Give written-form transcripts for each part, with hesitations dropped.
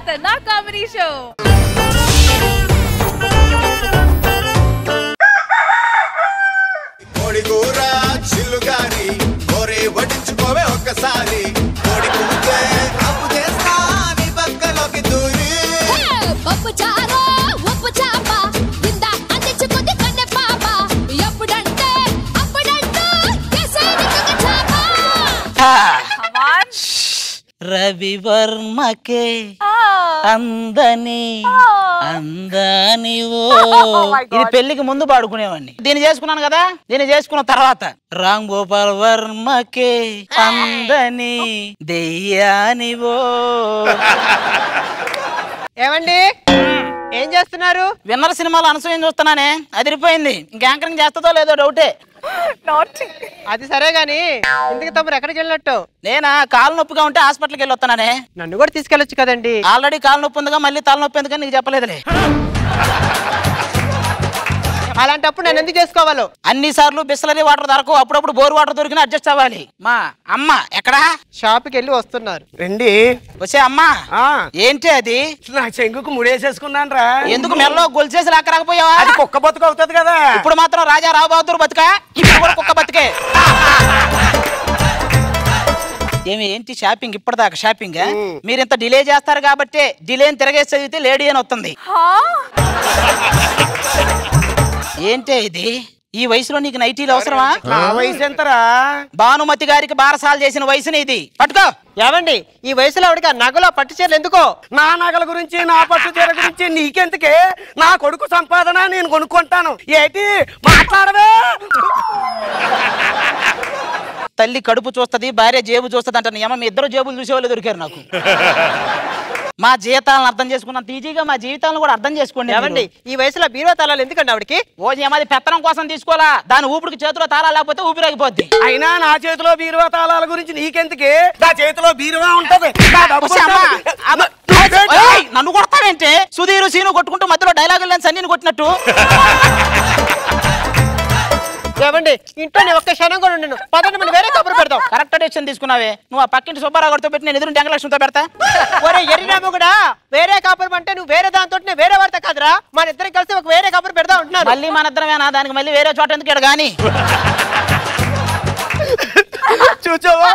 खतरनाक comedy show. Ravi వర్మకే అందని అందాని ఇది పెళ్లికి ముందు పాడుకునేవాడిని. దీన్ని చేసుకున్నాను కదా, దీన్ని చేసుకున్న తర్వాత రామ్ గోపాల్ వర్మకే అందని దెయ్యానివో. ఏమండి ఏం చేస్తున్నారు? విన్నర్ సినిమాలో అనసూయం చూస్తున్నానే, అదిరిపోయింది. ఇంక యాంకరింగ్ చేస్తుందో లేదో డౌటే. అది సరే గాని ఇందుకు తమరు ఎక్కడికి వెళ్ళినట్టు? నేనా కాలు నొప్పిగా ఉంటే హాస్పిటల్కి వెళ్ళి వస్తానే. నన్ను కూడా తీసుకెళ్ళొచ్చు కదండి. ఆల్రెడీ కాలు నొప్పి ఉందిగా, మళ్ళీ తలనొప్పి ఎందుకని నీకు చెప్పలేదులే. అలాంటప్పుడు నేను ఎందుకు చేసుకోవాలో? అన్ని సార్లు బిస్లరీ వాటర్ దొరకవు, అప్పుడప్పుడు బోర్ వాటర్ దొరికినా అడ్జస్ట్ అవ్వాలి. మా అమ్మ ఎక్కడా? షాప్కి వెళ్ళి వస్తున్నారు. రండి. వచ్చే అమ్మా, ఏంటి అది? నా చెంగుకు ముడేసేసుకున్నాను రా. ఎందుకు మెల్లో గొలిచేసి లాక్కరాకపోయావా? అది కుక్క బతుకు అవుతుంది కదా. ఇప్పుడు మాత్రం రాజా రావు బహదూర్ బతుకా, ఇప్పుడు కూడా కుక్క బతుకే. ఏమి ఏంటి షాపింగ్ ఇప్పటిదాకా షాపింగ్? మీరు ఇంత డిలే చేస్తారు కాబట్టి డిలేని తిరగేసి చదివితే లేడీ అని వస్తుంది. ఏంటే ఇది? ఈ వయసులో నీకు నైటీలు అవసరమా? నా వయసు ఎంతరా? భానుమతి గారికి బారసాలు చేసిన వయసుని ఇది. పట్టుకో. ఏమండి ఈ వయసులో ఆవిడకి నగలో పట్టు చీరలు ఎందుకో? నా నగల గురించి నా పట్టు చీర గురించి నీకెందుకే? నా కొడుకు సంపాదన నేను కొనుక్కుంటాను. ఏంటి మాట్లాడవే? తల్లి కడుపు చూస్తుంది, భార్య జేబు చూస్తుంది అంటాను. ఏమో మీ ఇద్దరు జేబులు చూసేవాళ్ళు దొరికారు నాకు. మా జీవితాలను అర్థం చేసుకున్నంత ఈజీగా మా జీవితాలను కూడా అర్థం చేసుకోండి. ఏమండి ఈ వయసులో బీరో తాళాలు ఎందుకండి ఆవిడకి? ఓ ఏమాది పెత్తనం కోసం తీసుకోవాలా? దాని ఊపిడికి చేతిలో తాళాలు లేకపోతే ఊపిరాగిపోద్ది. అయినా నా చేతిలో బీరువా తాళాల గురించి నీకెందుకే? నా చేతిలో బీరువా ఉంటది. నన్ను కొడతావేంటే? సుధీరు సీను కొట్టుకుంటూ మధ్యలో డైలాగులు లేని సన్నీని కొట్టినట్టు. ఏమండి ఇంట్లో నేను ఒక్క క్షణం కూడా ఉండను. పదండి మనం వేరే కబురు పెడతాం. కరెక్ట్ డెసిషన్ తీసుకున్నావే. నువ్వు ఆ పక్కింటి సుబ్బారావు గారితో పెట్టి నేను ఎదురు టెంకలక్ష్మితో పెడతా. ఒరే ఎర్రినాము కూడా వేరే కబురు అంటే నువ్వు వేరే దాంతో వేరే వార్త కాదురా. మన ఇద్దరికి కలిసి ఒక వేరే కబురు పెడతా ఉంటున్నాను. మళ్ళీ మన ఇద్దరమేనా? దానికి మళ్ళీ వేరే చోట ఎందుకు గాని? చూచావా,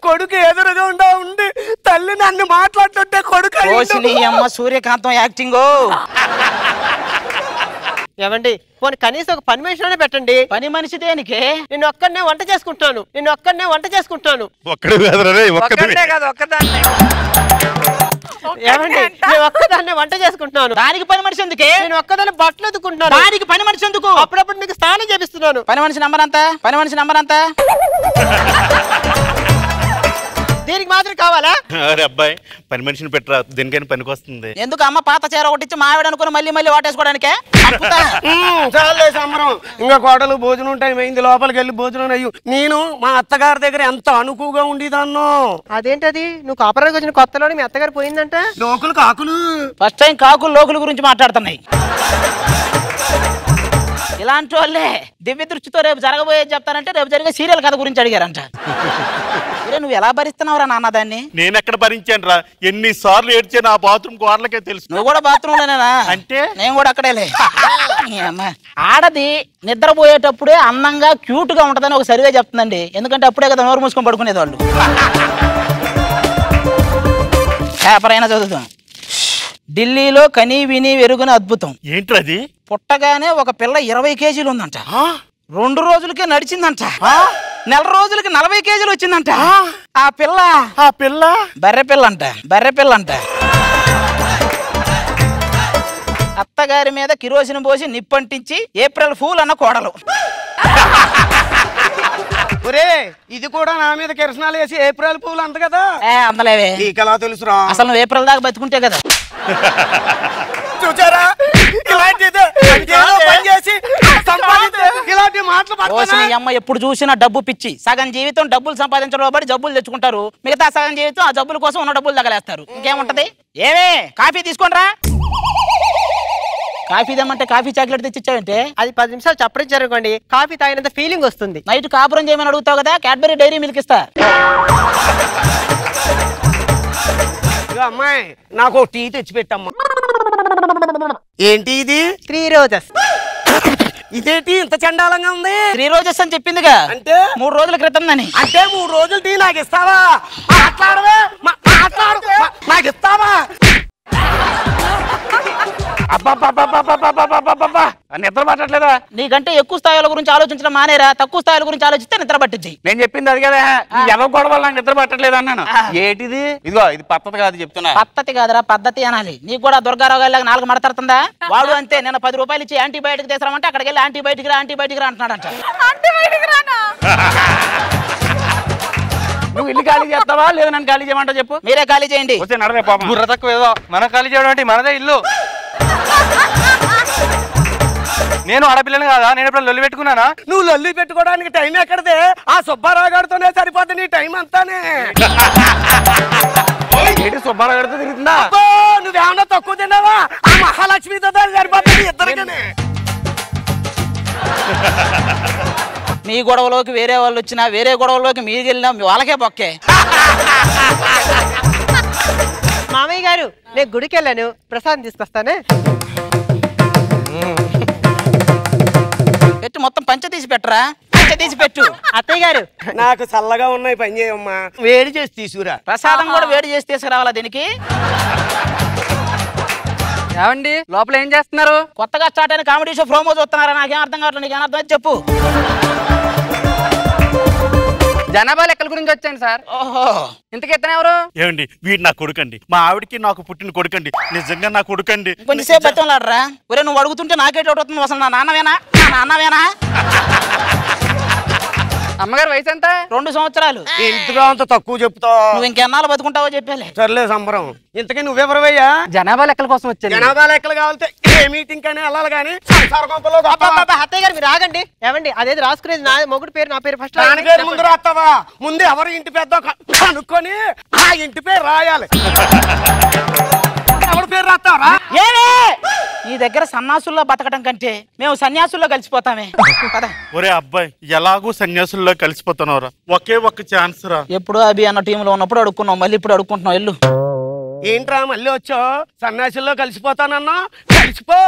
కొడుకు ఎదురుగా ఉండి తల్లి నన్ను మాట్లాడుతుంటే కొడుకు అమ్మ సూర్యకాంతం యాక్టింగ్. ఏమండి పోనీ కనీసం ఒక పని మనిషిలోనే పెట్టండి. పని మనిషి దేనికే? నేను ఒక్కడనే వంట చేసుకుంటాను. ఏమండి నేను ఒక్కదాన్నే వంట చేసుకుంటున్నాను. దానికి పని మనిషి ఎందుకే? నేను ఒక్కదాన్ని బట్టలు ఉతుకుంటున్నాను. దానికి పని మనిషి ఎందుకు? అప్పుడప్పుడు నీకు స్నానం చేపిస్తున్నాను. పని మనిషి నంబర్ అంతా? పని మనిషి నంబర్ అంతా? దీనికి మాత్రం కావాలా? అరే అబ్బాయి పని మనిషిని పెట్టరా, దీనికైనా పనికి వస్తుంది. ఎందుకు అమ్మ పాత చీర ఒకటి ఇచ్చి మావిడ అనుకుని మళ్ళీ మళ్ళీ వాటేసుకోవడానికే? చాలే సంబరం. ఇంకా కోడలు భోజనం టైం అయింది, లోపలికి వెళ్ళి భోజనం అయ్యు. నేను మా అత్తగారి దగ్గర ఎంత అనుకువగా ఉండేదాన్నో. అదేంటది? నువ్వు కాపురానికి వచ్చిన కొత్తలోనే మీ అత్తగారు పోయిందంట. లోకులు కాకులు ఫస్ట్ టైం కాకులు లోకుల గురించి మాట్లాడుతున్నాయి. ఇలాంటి వాళ్ళే దివ్య దృష్టితో రేపు జరగబోయేది చెప్తానంటే రేపు జరిగే సీరియల్ కథ గురించి అడిగారంట. నువ్వు ఎలా భరిస్తున్నావురా నాన్న దాన్ని? నేను ఎక్కడ భరించాను రా, ఎన్నిసార్లు ఏడ్చాను. ఆ బాత్రూమ్ కోర్లకే తెలుసు. నువ్వు కూడా బాత్రూమ్ లోనేనా? అంటే నేను కూడా అక్కడేలే. ఆడది నిద్రపోయేటప్పుడే అందంగా క్యూట్ గా ఉంటదని ఒక సర్వే చెప్తుందండి. ఎందుకంటే అప్పుడే కదా నోరు మూసుకొని పడుకునేది వాళ్ళు. పేపర్ అయినా చదువుతాం. ఢిల్లీలో కనీ విని వెరుగున అద్భుతం. ఏంటది? పుట్టగానే ఒక పిల్ల 20 కేజీలు ఉందంట. 2 రోజులకే నడిచిందంట. 4 రోజులకి 40 కేజీలు వచ్చిందంట. ఆ పిల్ల బర్రె పిల్ల అంట. అత్తగారి మీద కిరోసిన్ పోసి నిప్పంటించి ఏప్రిల్ ఫూల్ అన్న కోడలు. ఒరే ఇది కూడా నా మీద కిరసనాలు వేసి ఏప్రిల్ పూలు అంత కదా. అందలేవే, నీకెలా తెలుసురా? అసలు నువ్వు ఏప్రిల్ దాకా బతుకుంటే కదా. చూచారా ఇలాంటి మాటలు. అమ్మ ఎప్పుడు చూసినా డబ్బు పిచ్చి. సగం జీవితం డబ్బులు సంపాదించడం బట్టి జబ్బులు తెచ్చుకుంటారు, మిగతా సగం జీవితం ఆ జబ్బుల కోసం ఉన్న డబ్బులు తగలేస్తారు. ఇంకేముంటది? ఏమే కాఫీ తీసుకోండిరా. కాఫీ తెమ్మంటే కాఫీ చాక్లెట్ తెచ్చిచ్చావంటే అది 10 నిమిషాలు చప్పరించారనుకోండి, కాఫీ తాగినంత ఫీలింగ్ వస్తుంది. నైట్ కాపురం చేయమని అడుగుతావు కదా, క్యాడ్బరీ డైరీ మిల్క్ ఇస్తా. అమ్మాయి నాకు టీ తెచ్చిపెట్టమ్మా. ఏంటి ఇది? 3 రోజెస్. ఇదేంటి ఇంత చండాలంగా ఉంది? 3 రోజెస్ అని చెప్పిందిగా, అంటే 3 రోజుల క్రితం అని. అంటే 3 రోజులు టీ నాకు ఇస్తావా? మాట్లాడవే, మాట్లాడు, నాకు ఇస్తావా? నిద్ర పట్టట్లేదా? నీకంటే ఎక్కువ స్థాయిల గురించి ఆలోచించడం మానేరా, తక్కువ స్థాయిల గురించి ఆలోచిస్తే నిద్ర పట్టింది. నేను చెప్పింది అది కదా, ఎవరి గొడవలు నాకు నిద్ర పట్టట్లేదు అన్నాను. ఏంటిది? ఇదిగో ఇది పద్ధతి కాదు చెప్తున్నా. పద్ధతి కాదురా, పద్ధతి అనాలి. నీకు కూడా దుర్గారావు గారి 4 మడతడుతుందా? వాడు అంతే, నేను 10 రూపాయలు ఇచ్చి యాంటీబయాటిక్ తీసుకురామంటే అక్కడికి వెళ్ళి యాంటీబయాటిక్ రా అంటున్నాడంట. నువ్వు ఇల్లు ఖాళీ చేస్తావా లేదా నన్ను ఖాళీ చేయమంటావు చెప్పు. మీరే ఖాళీ చేయండి. వస్తే నడవే పాపం. బుర్ర తక్కువ ఏదో మనం ఖాళీ చేయడం అంటే మనదే ఇల్లు. నేను ఆడపిల్లని కాదా? నేను ఎప్పుడు లొల్లి పెట్టుకున్నానా? నువ్వు లొల్లి పెట్టుకోవడానికి టైం ఎక్కడదే? ఆ సుబ్బారావు గారితోనే సరిపోతుంది నీ టైం అంతానే. ఏంటి సుబ్బారావు గారితో తిరుగుతుందా? నువ్వేమన్నా తక్కువ తిన్నావా? ఆ మహాలక్ష్మితో సరిపోతుంది ఇద్దరికనే. మీ గొడవలోకి వేరే వాళ్ళు వచ్చినా, వేరే గొడవలోకి మీరు వెళ్ళినా వాళ్ళకే బొక్కే. మామయ్య గారు, నేను గుడికి వెళ్ళాను, ప్రసాదం తీసుకొస్తానే. పెట్టి మొత్తం పంచ తీసి పెట్టరా, పంచ తీసి పెట్టు. అత్తయ్య గారు, నాకు చల్లగా ఉన్నాయి, పని చేయమ్మా. వేడి చేసి తీసుకురా. ప్రసాదం కూడా వేడి చేసి తీసుకురావాలా దీనికి? ఏమండి లోపల ఏం చేస్తున్నారు? కొత్తగా స్టార్ట్ అయిన కామెడీ షో ప్రోమో చూస్తున్నారా? నాకేం అర్థం కావట్లేదు. నీకేం అర్థం అయితే చెప్పు. జనాభా లెక్కల గురించి వచ్చాను సార్. ఓహో, ఇంతకీ ఇతను ఎవరు? ఏమండి, వీడు నా కొడుకండి. మా ఆవిడకి నాకు పుట్టిన కొడుకండి. నిజంగా నా కొడుకండి. కొంచెంసేపు బతిమలాడరా. ఒరే, నువ్వు అడుగుతుంటే నాకే డౌట్ అవుతుంది. అసలు నా నాన్నవేనా? అమ్మగారు వయసు ఎంత? 2 సంవత్సరాలు. ఇంతగా అంత తక్కువ చెప్తావు? నువ్వు ఇంకెన్నాళ్ళు బతుకుంటావో చెప్పాలి. సర్లే సంబరం. ఇంతకీ నువ్వెవరవయ్యా? జనాభా లెక్కల కోసం వచ్చాను. జనాభా లెక్కలు కావాలంటే ఏ మీటింగ్ కైనా వెళ్ళాలి కానీ అత్తయ్య గారు మీరు ఆగండి. ఏమండి, అదేది రాసుకునేది నా మొగుడు పేరు, నా పేరు ఫస్ట్ పేరు ముందు రాస్తావా? ముందు ఎవరు ఇంటి పెద్ద కనుక్కొని ఆ ఇంటి పేరు రాయాలి. ఎవరి పేరు రాస్తావరా? నీ దగ్గర సన్నాసుల్లో బతకడం కంటే మేము సన్యాసుల్లో కలిసిపోతామే. ఒరే అబ్బాయి, ఎలాగూ సన్యాసుల్లో కలిసిపోతున్నావురా. ఒకే ఒక్క ఛాన్స్ రా. ఎప్పుడు అభి అన్న టీంలో ఉన్నప్పుడు అడుక్కున్నావు, మళ్ళీ ఇప్పుడు అడుక్కుంటున్నావు. ఇల్లు ఏంట్రా మళ్ళీ వచ్చావు? సన్యాసుల్లో కలిసిపోతానన్నా కలిసిపో.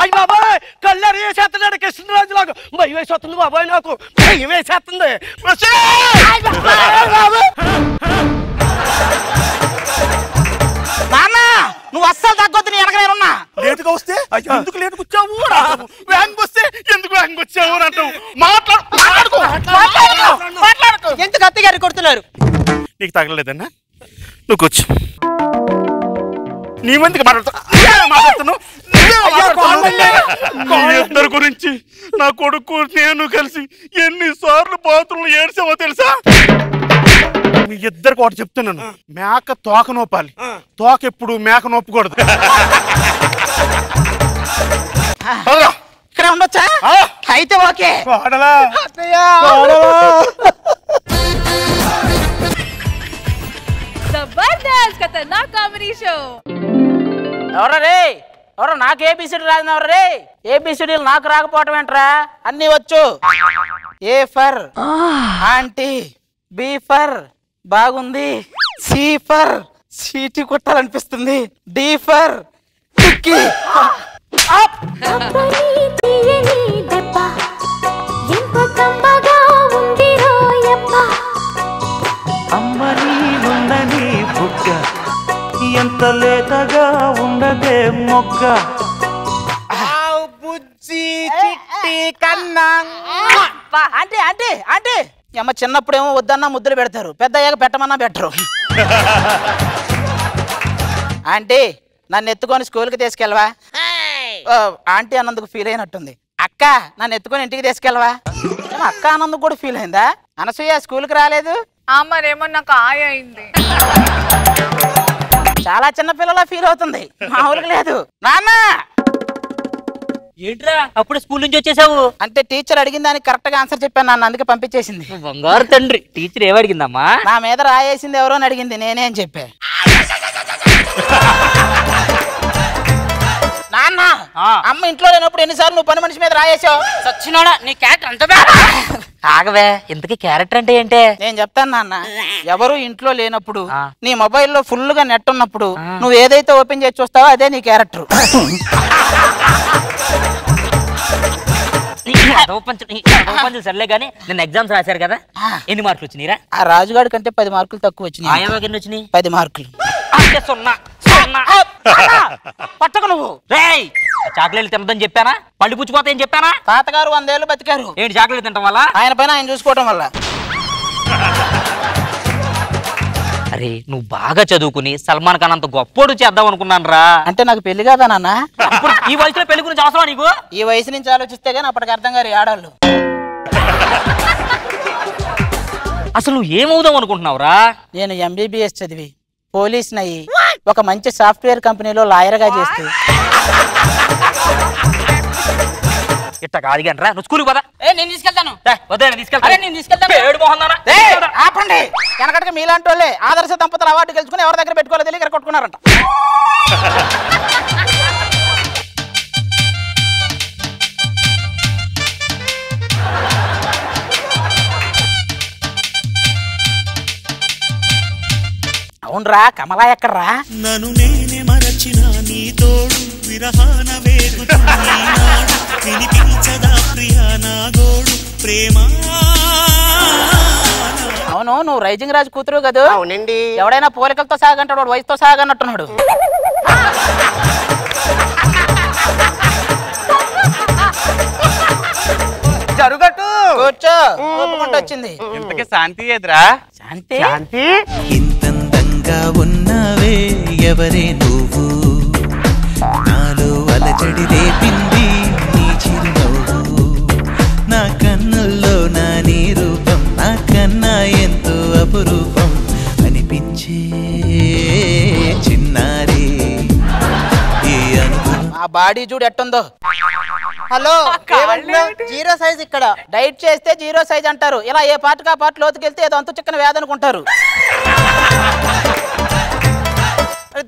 అయ్యి బాబాయ్, కళ్ళరి వేసేస్తున్నాడు కృష్ణరాజు లాగా. భయం వేసేస్తుంది బాబాయ్, నాకు భయం వేసేస్తుంది. నువ్వు అస్సలు తగ్గొద్దు, నీ వెనకనేనున్నా. లేటుగా వస్తే ఎందుకు లేటుకు వచ్చావు వ్యాంగ్ వస్తే ఎందుకు వ్యాంగ్ వచ్చావు అంటావు. మాట్లాడుకో. ఎందుకు అత్తయ్య గారు కొడుతున్నారు? నీకు తగలలేదన్నా? నువ్వు కూర్చో. నీ మందికి మాట్లాడుతున్నావు. ఇద్దరు గురించి నా కొడుకు నేను కలిసి ఎన్నిసార్లు బాత్రూంలో ఏడ్చామో తెలుసా? మీ ఇద్దరికి ఒకటి చెప్తున్నాను, మేక తోక నొప్పాలి, తోక ఎప్పుడు మేక నొప్పకూడదు. ఇక్కడ ఉండొచ్చా? అయితే ఓకే. జబర్దస్త్ ఖతర్నాక్ కామెడీ షో. ఎవరో నాకు ఏబిసిడి రాదు. ఎవరే ఏబిసిడీలు నాకు రాకపోవటం ఏంట్రా? అన్ని వచ్చు. A for aunty, B for బాగుంది, సి ఫర్ సీటీ కొట్టాలనిపిస్తుంది, డి ఫర్ టిక్కీ. అమ్మని ఉండని బుగ్గ ఎంత లేతగా ఉండదే మొగ్గ. బుజ్జి చిట్టి కన్నా. ఆంటీ ఆంటీ ఆంటీ అమ్మ, చిన్నప్పుడేమో వద్దన్నా ముద్దులు పెడతారు, పెద్ద అయ్యాక పెట్టమన్నా బెటరు. ఆంటీ, నన్ను ఎత్తుకొని స్కూల్కి తీసుకెళ్ళవా? ఆంటీ అన్నందుకు ఫీల్ అయినట్టుంది. అక్క, నన్ను ఎత్తుకొని ఇంటికి తీసుకెళ్ళవా? అక్క అన్నందుకు కూడా ఫీల్ అయిందా? అనసూయ స్కూల్కి రాలేదు? మరేమో నాకు ఆయ అయింది. చాలా చిన్న పిల్లలా ఫీల్ అవుతుంది, మామూలుగా లేదు. నాన్న, ఏంట్రా అప్పుడు స్కూల్ నుంచి వచ్చేసావు? అంటే టీచర్ అడిగిన దానికి కరెక్ట్ గా ఆన్సర్ చెప్పాను నాన్న, అందుకే పంపించేసింది. బంగారు తండ్రి. టీచర్ ఏమడిగిందమ్మా? నా మీద రాయేసింది ఎవరో అని అడిగింది, నేనే అని చెప్పా. నాన్న, అమ్మ ఇంట్లో లేనప్పుడు ఎన్నిసార్లు నువ్వు పని మనిషి మీద రాయేసావు? సచ్చినోడా, నీ క్యారెక్టర్ అంత ఆగవే ఇంతకీ క్యారెక్టర్ అంటే ఏంటే? నేను చెప్తాను నాన్న. ఎవరు ఇంట్లో లేనప్పుడు నీ మొబైల్లో ఫుల్ గా నెట్ ఉన్నప్పుడు నువ్వు ఏదైతే ఓపెన్ చేసి చూస్తావో అదే నీ క్యారెక్టర్. సర్లే గానీ నిన్న ఎగ్జామ్స్ రాశారు కదా, ఎన్ని మార్కులు వచ్చినాయిరా? ఆ రాజుగాడి కంటే 10 మార్కులు తక్కువ వచ్చినాయి. ఆయనకి ఎన్ని వచ్చినాయి? 10 మార్కులు. పట్టకు నువ్వు. రేయ్ చాక్లెట్లు తినదని చెప్పానా? పళ్ళు పుచ్చిపోతాయని చెప్పానా? తాతగారు 100 ఏళ్ళు బతికారు. ఏంటి చాక్లెట్ తినడం వల్ల? ఆయన పైన ఆయన చూసుకోవడం వల్ల. అరే నువ్వు బాగా చదువుకుని సల్మాన్ ఖాన్ అంత గొప్పోడు చేద్దాం అనుకున్నాను రా. అంటే నాకు పెళ్లి కాదా నాన్న? ఈ వయసులో పెళ్లి గురించి అవసరం నీకు? ఈ వయసు నుంచి ఆలోచిస్తే గానీ అప్పటికి అర్థం గారు ఆడాళ్ళు. అసలు నువ్వు ఏమవుదాం అనుకుంటున్నావురా? నేను MBBS చదివి పోలీసునయ్యి ఒక మంచి సాఫ్ట్వేర్ కంపెనీలో లాయర్గా చేస్తూ. ఇట్ట కాదు కానీ రా, నువ్వు స్కూల్కి పోదా? నేను తీసుకెళ్తాను. నేను తీసుకెళ్తాను. ఆపండి. వెనకటికి మీలాంటి వాళ్ళే ఆదర్శ దంపతుల అవార్డు గెలుచుకుని ఎవరి దగ్గర పెట్టుకోవాలో తెలియక ఇక్కడ కొట్టుకున్నారంట. అవునరా, కమలా ఎక్కడ్రా? నన్ను నేనే మరచిన నీ తోడు విరహాన వేగుతున్నాడు వినిపించదా ప్రియా నా గోడు ప్రేమ. అవును, నువ్వు రైజింగ్ రాజు కూతురు కదా? అవునండి. ఎవడైనా పోలికలతో సాగంటాడు, వాడు వయసుతో సాగన్నట్టున్నాడు. జరుగట్టు కూర్చో, ఒప్పుకుంటూ వచ్చింది. ఇంతకీ శాంతి ఏదిరా? శాంతి శాంతి ఇంతందంగా ఉన్నవే ఎవరే నువ్వు నాలో అలజడి రేపింది నీ చిరునవ్వు నా కన్నుల్లో నా నీ రూపం నా కన్నా ఎంతో అపురూపం అనిపించే చిన్నారి ఈ అనుభవం. ఆ బాడీ చూడు ఎట్టుందో. హలో, జీరో సైజ్ ఇక్కడ. డైట్ చేస్తే 0 సైజ్ అంటారు. ఇలా ఏ పార్ట్కి ఆ పార్ట్ లోతుకెళ్తే ఏదో అంతు చిక్కన వ్యాధి అనుకుంటారు.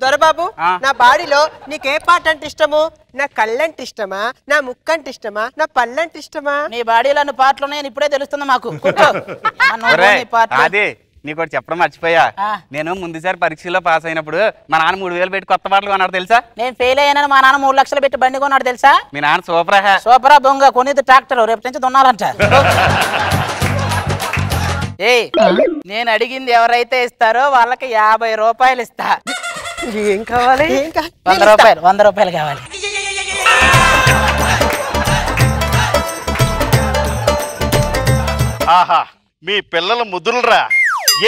దొరబాబు, నా బాడీలో నీకే పార్ట్ అంటే ఇష్టము? నా కళ్ళంటే ఇష్టమా, నా ముక్కంటే ఇష్టమా, నా పళ్ళంటే ఇష్టమా? నీ బాడీలో అన్ని పార్ట్లు ఉన్నాయని ఇప్పుడే తెలుస్తుంది మాకు. కూర్చో. అదే నీకోటి చెప్పడం మర్చిపోయా. నేను ముందుసారి పరీక్షలో పాస్ అయినప్పుడు మా నాన్న 3000 పెట్టి కొత్త పాటలు కొన్నాడు తెలుసా? నేను ఫెయిల్ అయ్యానని మా నాన్న 3 లక్షలు పెట్టి బండి కొన్నాడు తెలుసా? మీ నాన్న సూపరా. సూపరా బొంగ కొనేది ట్రాక్టర్, రేపు నుంచి దున్నాలంట. ఏయ్, నేను అడిగింది ఎవరైతే ఇస్తారో వాళ్ళకి 50 రూపాయలు ఇస్తా. ఏం కావాలి? 100 రూపాయలు. 100 రూపాయలు కావాలి. ఆహా, మీ పిల్లలు ముద్దులురా,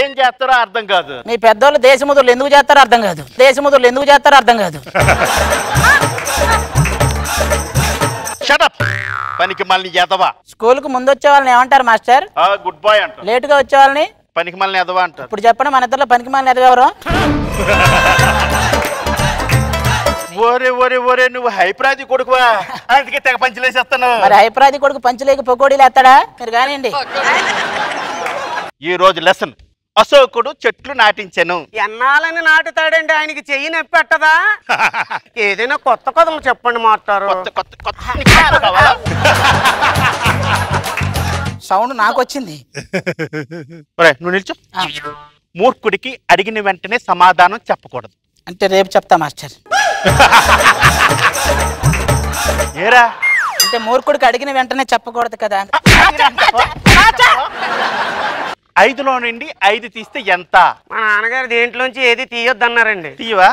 ఏం చేస్తారో అర్థం కాదు. మీ పెద్దోళ్ళు దేశముద్రులు ఎందుకు చేస్తారో అర్థం కాదు. దేశముద్రులు ఎందుకు చేస్తారో అర్థం కాదు. షటప్, పనికి మళ్ళీ ఎదవా. స్కూల్ కు ముందు వచ్చే వాళ్ళని ఏమంటారు మాస్టర్? గుడ్ బాయ్ అంటారు. లేట్ గా వచ్చే వాళ్ళని పనికి మళ్ళీ ఎదవా అంటారు. ఇప్పుడు చెప్పండి, మన ఇద్దరు పనికి మళ్ళీ ఎదగవరు? ఓరే ఓరే ఓరే, నువ్వు హైప్రాది కొడుకువా, అందుకే తెగ పంచలేసేస్తాను. మరి హైప్రాది కొడుకు పంచలేక పకోడీలు ఎత్తాడా? మీరు కానివ్వండి. ఈ రోజు లెసన్, అశోకుడు చెట్లు నాటించెను. ఎన్నాలని నాటుతాడండి, ఆయనకి చెయ్యి నొప్పి పెట్టదా? ఏదైనా కొత్త కథలు చెప్పండి మాస్టారు. సౌండ్ నాకు వచ్చింది. నువ్వు నిల్చో. మూర్ఖుడికి అడిగిన వెంటనే సమాధానం చెప్పకూడదు. అంటే రేపు చెప్తా మాస్టర్. ఏరా అంటే మూర్ఖుడికి అడిగిన వెంటనే చెప్పకూడదు కదా? 5లో నుండి 5 తీస్తే ఎంత? మా నాన్నగారు దేంట్లోంచి ఏది తీయొద్దన్నారండి. తీయవా?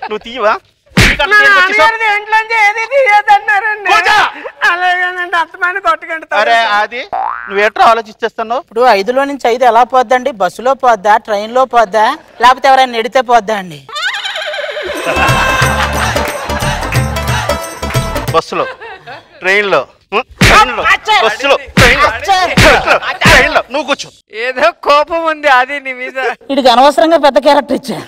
నువ్వు తీయవా? దేంట్లోంచి ఏది తీయొద్దన్నారండి. అలాగేనండి, అర్థమైన కొట్టకండి. అరే అది నువ్వేట్రా ఆలోచిస్తున్నావు? ఇప్పుడు 5లో నుంచి 5 ఎలా పోద్దండి? బస్సులో పోద్దా, ట్రైన్ లో పోద్దా, లేకపోతే ఎవరైనా నెడితే పోద్దా అండి? బస్సులో, ట్రైన్లో, నువ్వు కూర్చో. ఏదో కోపం ఉంది అది నీ మీద. వీడికి అనవసరంగా పెద్ద క్యారెక్టర్ ఇచ్చా.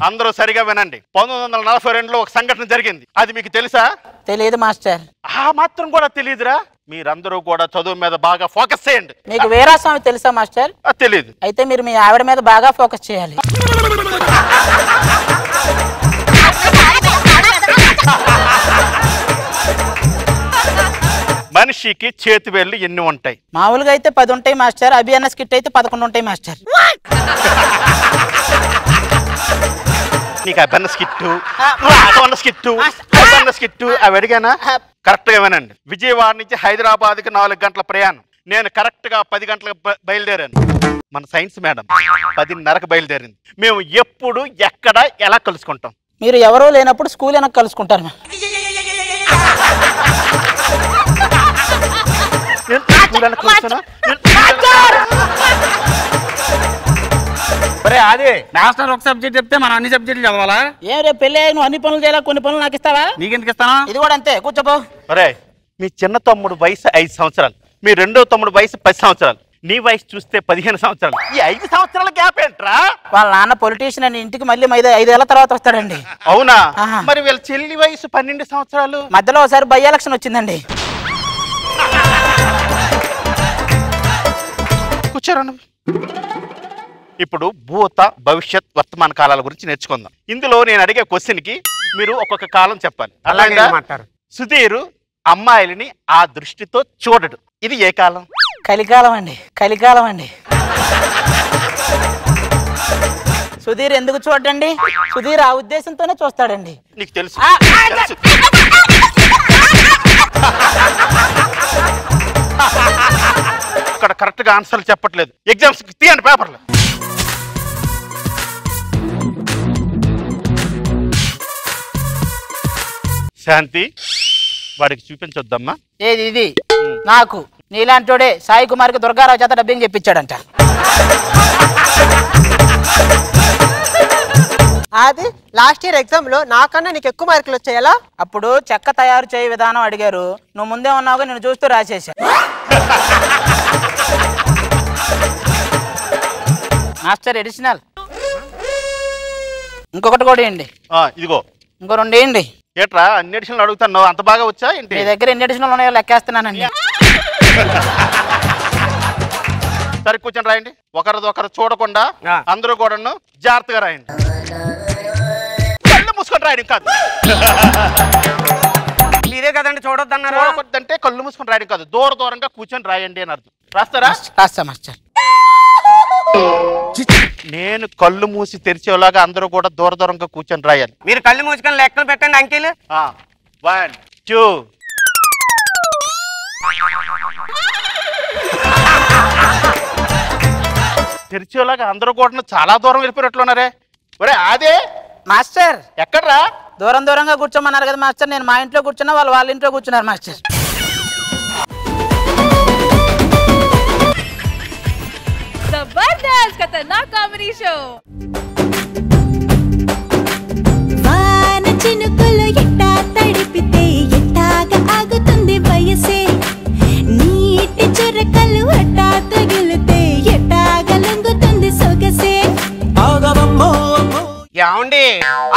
అందరూ సరిగా వినండి. 1942లో ఒక సంఘటన జరిగింది, అది మీకు తెలుసా? తెలియదు మాస్టర్. ఆ మాత్రం కూడా తెలియదురా? మీరందరూ కూడా చదువు మీద బాగా ఫోకస్ చేయండి. మీకు వీరాస్వామి తెలుసా మాస్టర్? తెలియదు. అయితే మీరు మీ ఆవిడ మీద బాగా ఫోకస్ చేయాలి. మనిషికి చేతి వేళ్ళు ఎన్ని ఉంటాయి? మామూలుగా అయితే 10 ఉంటాయి మాస్టర్. అభి అన్న స్కిట్ అయితే 11 ఉంటాయి మాస్టర్. నీకు అభిన్న స్కిట్టు స్కిట్టు అవి అడిగానా? కరెక్ట్ గా వినండి. విజయవాడ నుంచి హైదరాబాద్కి 4 గంటల ప్రయాణం. నేను కరెక్ట్ గా 10 గంటలకు బయలుదేరాను. మన సైన్స్ మేడం 10:30కు బయలుదేరింది. మేము ఎప్పుడు ఎక్కడ ఎలా కలుసుకుంటాం? మీరు ఎవరో లేనప్పుడు స్కూల్ వెనక కలుసుకుంటారు. అదే మాస్టర్ ఒక సబ్జెక్ట్ చెప్తే మనం అన్ని సబ్జెక్టులు చదవాలా? ఏం రేపు పెళ్ళి నువ్వు అన్ని పనులు చేయాలా, కొన్ని పనులు నాకు ఇస్తావా? నీకెందుకు ఇస్తాను? ఇది కూడా అంతే, కూర్చోపో. అరే మీ చిన్న తమ్ముడు వయసు 5 సంవత్సరాలు, మీ రెండో తమ్ముడు వయసు 10 సంవత్సరాలు, నీ వయసు చూస్తే 15 సంవత్సరాలు. ఈ 5 సంవత్సరాల గ్యాప్ ఏంట్రా? వాళ్ళ నాన్న పొలిటీషియన్ అని ఇంటికి మళ్ళీ 5 ఏళ్ల తర్వాత వస్తాడండి. అవునా? మరి వీళ్ళ చెల్లి వయసు 12 సంవత్సరాలు. మధ్యలో ఒకసారి బై ఎలక్షన్ వచ్చిందండి. కూర్చోరా. ఇప్పుడు భూత భవిష్యత్ వర్తమాన కాలాల గురించి నేర్చుకుందాం. ఇందులో నేను అడిగే క్వశ్చన్ కి మీరు ఒక్కొక్క కాలం చెప్పాలి. అలాగే సుధీర్ అమ్మాయిలని ఆ దృష్టితో చూడడు. ఇది ఏ కాలం? కలికాలం అండి. కలికాలం అండి. సుధీర్ ఎందుకు చూడండి? సుధీర్ ఆ ఉద్దేశంతోనే చూస్తాడండి. నీకు తెలుసు. ఇక్కడ కరెక్ట్ గా ఆన్సర్లు చెప్పట్లేదు. ఎగ్జామ్స్ తీయండి పేపర్లు. శాంతి, వాడికి చూపించొద్దమ్మా. ఏది ఇది? నాకు నీలాంటోడే సాయి కుమార్కి దుర్గారావు చేత డబ్బింగ్ చెప్పించాడంట. అది లాస్ట్ ఇయర్ ఎగ్జామ్ లో నాకన్నా నీకు ఎక్కువ మార్కులు వచ్చాయలా? అప్పుడు చెక్క తయారు చేయ విధానం అడిగారు, నువ్వు ముందే ఉన్నావుగా నేను చూస్తూ రాసేసా. మాస్టర్ ఎడిషనల్ ఇంకొకటి కూడా వేయండి. ఇదిగో ఇంకో 2 వేయండి. ఏట్రా అన్ని ఎడిషన్లు అడుగుతాను, అంత బాగా వచ్చా ఏంటి? మీ దగ్గర ఎన్ని ఎడిషన్లు ఉన్నాయో లెక్కేస్తున్నానండి. సరే కూర్చొని రాయండి. ఒకరు చూడకుండా అందరూ కూడా జాగ్రత్తగా రాయండి. కళ్ళు మూసుకొని రాయడం కాదు. మీరే కదండి చూడొద్దన్నారు. చూడొద్దంటే కళ్ళు మూసుకొని రాయడం కాదు, దూరంగా కూర్చొని రాయండి అని అర్థం. రాస్తారా? రాస్తా మాస్టర్. నేను కళ్ళు మూసి తెరిచేలాగా అందరూ కూడా దూరంగా కూర్చొని రాయాలి. మీరు కళ్ళు మూసుకొని లెక్కలు పెట్టండి అంకెలు. 1 2 తెరిచేలాగా అందరూ కూడా చాలా దూరం వెళ్ళిపోయినట్లున్నారే. ఒరే అదే మాస్టర్ ఎక్కడ్రా? దూరంగా కూర్చోమన్నారు కదా మాస్టర్. నేను మా ఇంట్లో కూర్చున్నా, వాళ్ళ ఇంట్లో కూర్చున్నారు మాస్టర్. जबरदस्त खतरनाक कॉमेडी शो. వాన చినుకులు ఎట్టా తడిపితే ఎట్టాగా ఆగుతుంది వయసే, నీటి చురకలు అట్టా తగిలితే ఎట్టాగా లొంగుతుంది సొగసే. ఏమండి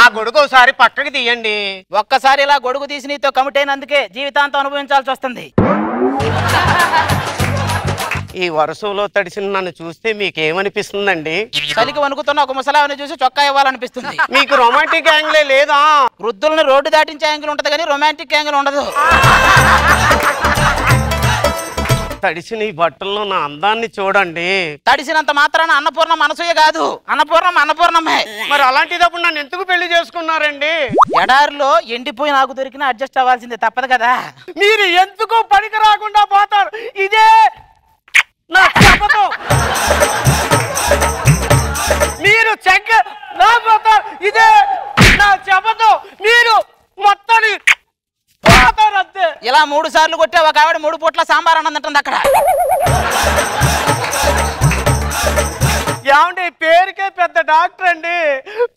ఆ గొడుగు ఒకసారి పక్కకి తీయండి. ఒక్కసారి ఇలా గొడుగు తీసి నీతో కమిట్ అయినందుకే జీవితాంతం అనుభవించాల్సి వస్తుంది. ఈ వర్షంలో తడిసిన నన్ను చూస్తే మీకేమనిపిస్తుందండి? చలికి వణుకుతున్న ఒక ముసలావిని చూసి చొక్కా ఇవ్వాలనిపిస్తుంది. మీకు రొమాంటిక్ యాంగిలే లేదా? వృద్ధులను రోడ్డు దాటించే యాంగిల్ ఉంటది కానీ రొమాంటిక్ యాంగిల్ ఉండదు. తడిసిన ఈ బట్టల్లో నా అందాన్ని చూడండి. తడిసినంత మాత్రాన అన్నపూర్ణ మనసూయ కాదు, అన్నపూర్ణమే. మరి అలాంటిదప్పుడు నన్ను ఎందుకు పెళ్లి చేసుకున్నారండి? ఎడారిలో ఎండిపోయి నాకు దొరికిన అడ్జస్ట్ అవ్వాల్సిందే, తప్పదు కదా. మీరు ఎందుకు పనికి రాకుండా పోతారు? ఇదే నా శపథం. మీరు చెక్క నా పోతారు, ఇదే నా శపథం. మీరు మొత్తాన్ని ఇలా 3 సార్లు కొట్టే ఒక ఆవిడ 3 పూట్ల సాంబార్ అన్నదంటుంది అక్కడ. ఏమండి పేరుకే పెద్ద డాక్టర్ అండి,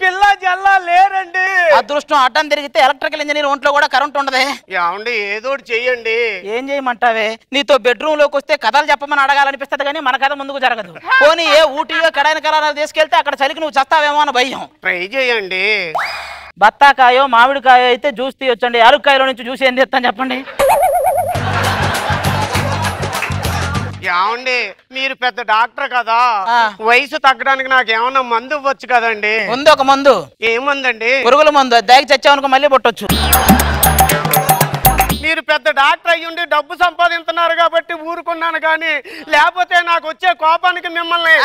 పిల్ల జల్లా లేరండి. అదృష్టం అడ్డం తిరిగితే ఎలక్ట్రికల్ ఇంజనీర్ ఒంట్లో కూడా కరెంట్ ఉండదే. ఏమండి ఏదో చెయ్యండి. ఏం చేయమంటావే? నీతో బెడ్రూమ్ లోకి వస్తే కథలు చెప్పమని అడగాలనిపిస్తుంది కానీ మన కథ ముందుకు జరగదు. పోనీ ఏ ఊటీయో కడాయిన కరాలు తీసుకెళ్తే అక్కడ చలికి నువ్వు చస్తావేమో అని భయం. ట్రై చేయండి. బత్తాకాయో మామిడికాయో అయితే జ్యూస్ తీయొచ్చండి, అరకాయలో నుంచి జ్యూస్ ఏం తీస్తాను చెప్పండి. ఏమండి మీరు పెద్ద డాక్టర్ కదా, వయసు తగ్గడానికి నాకు ఏమన్నా మందు ఇవ్వచ్చు కదండి? ఉంది ఒక మందు. ఏమందండి? పురుగుల మందు. దాగి చచ్చావనుకో మళ్ళీ పుట్టొచ్చు. మీరు పెద్ద డాక్టర్ అయ్యుండి డబ్బు సంపాదిస్తున్నారు కాబట్టి ఊరుకున్నాను కానీ లేకపోతే నాకు వచ్చే కోపానికి మిమ్మల్ని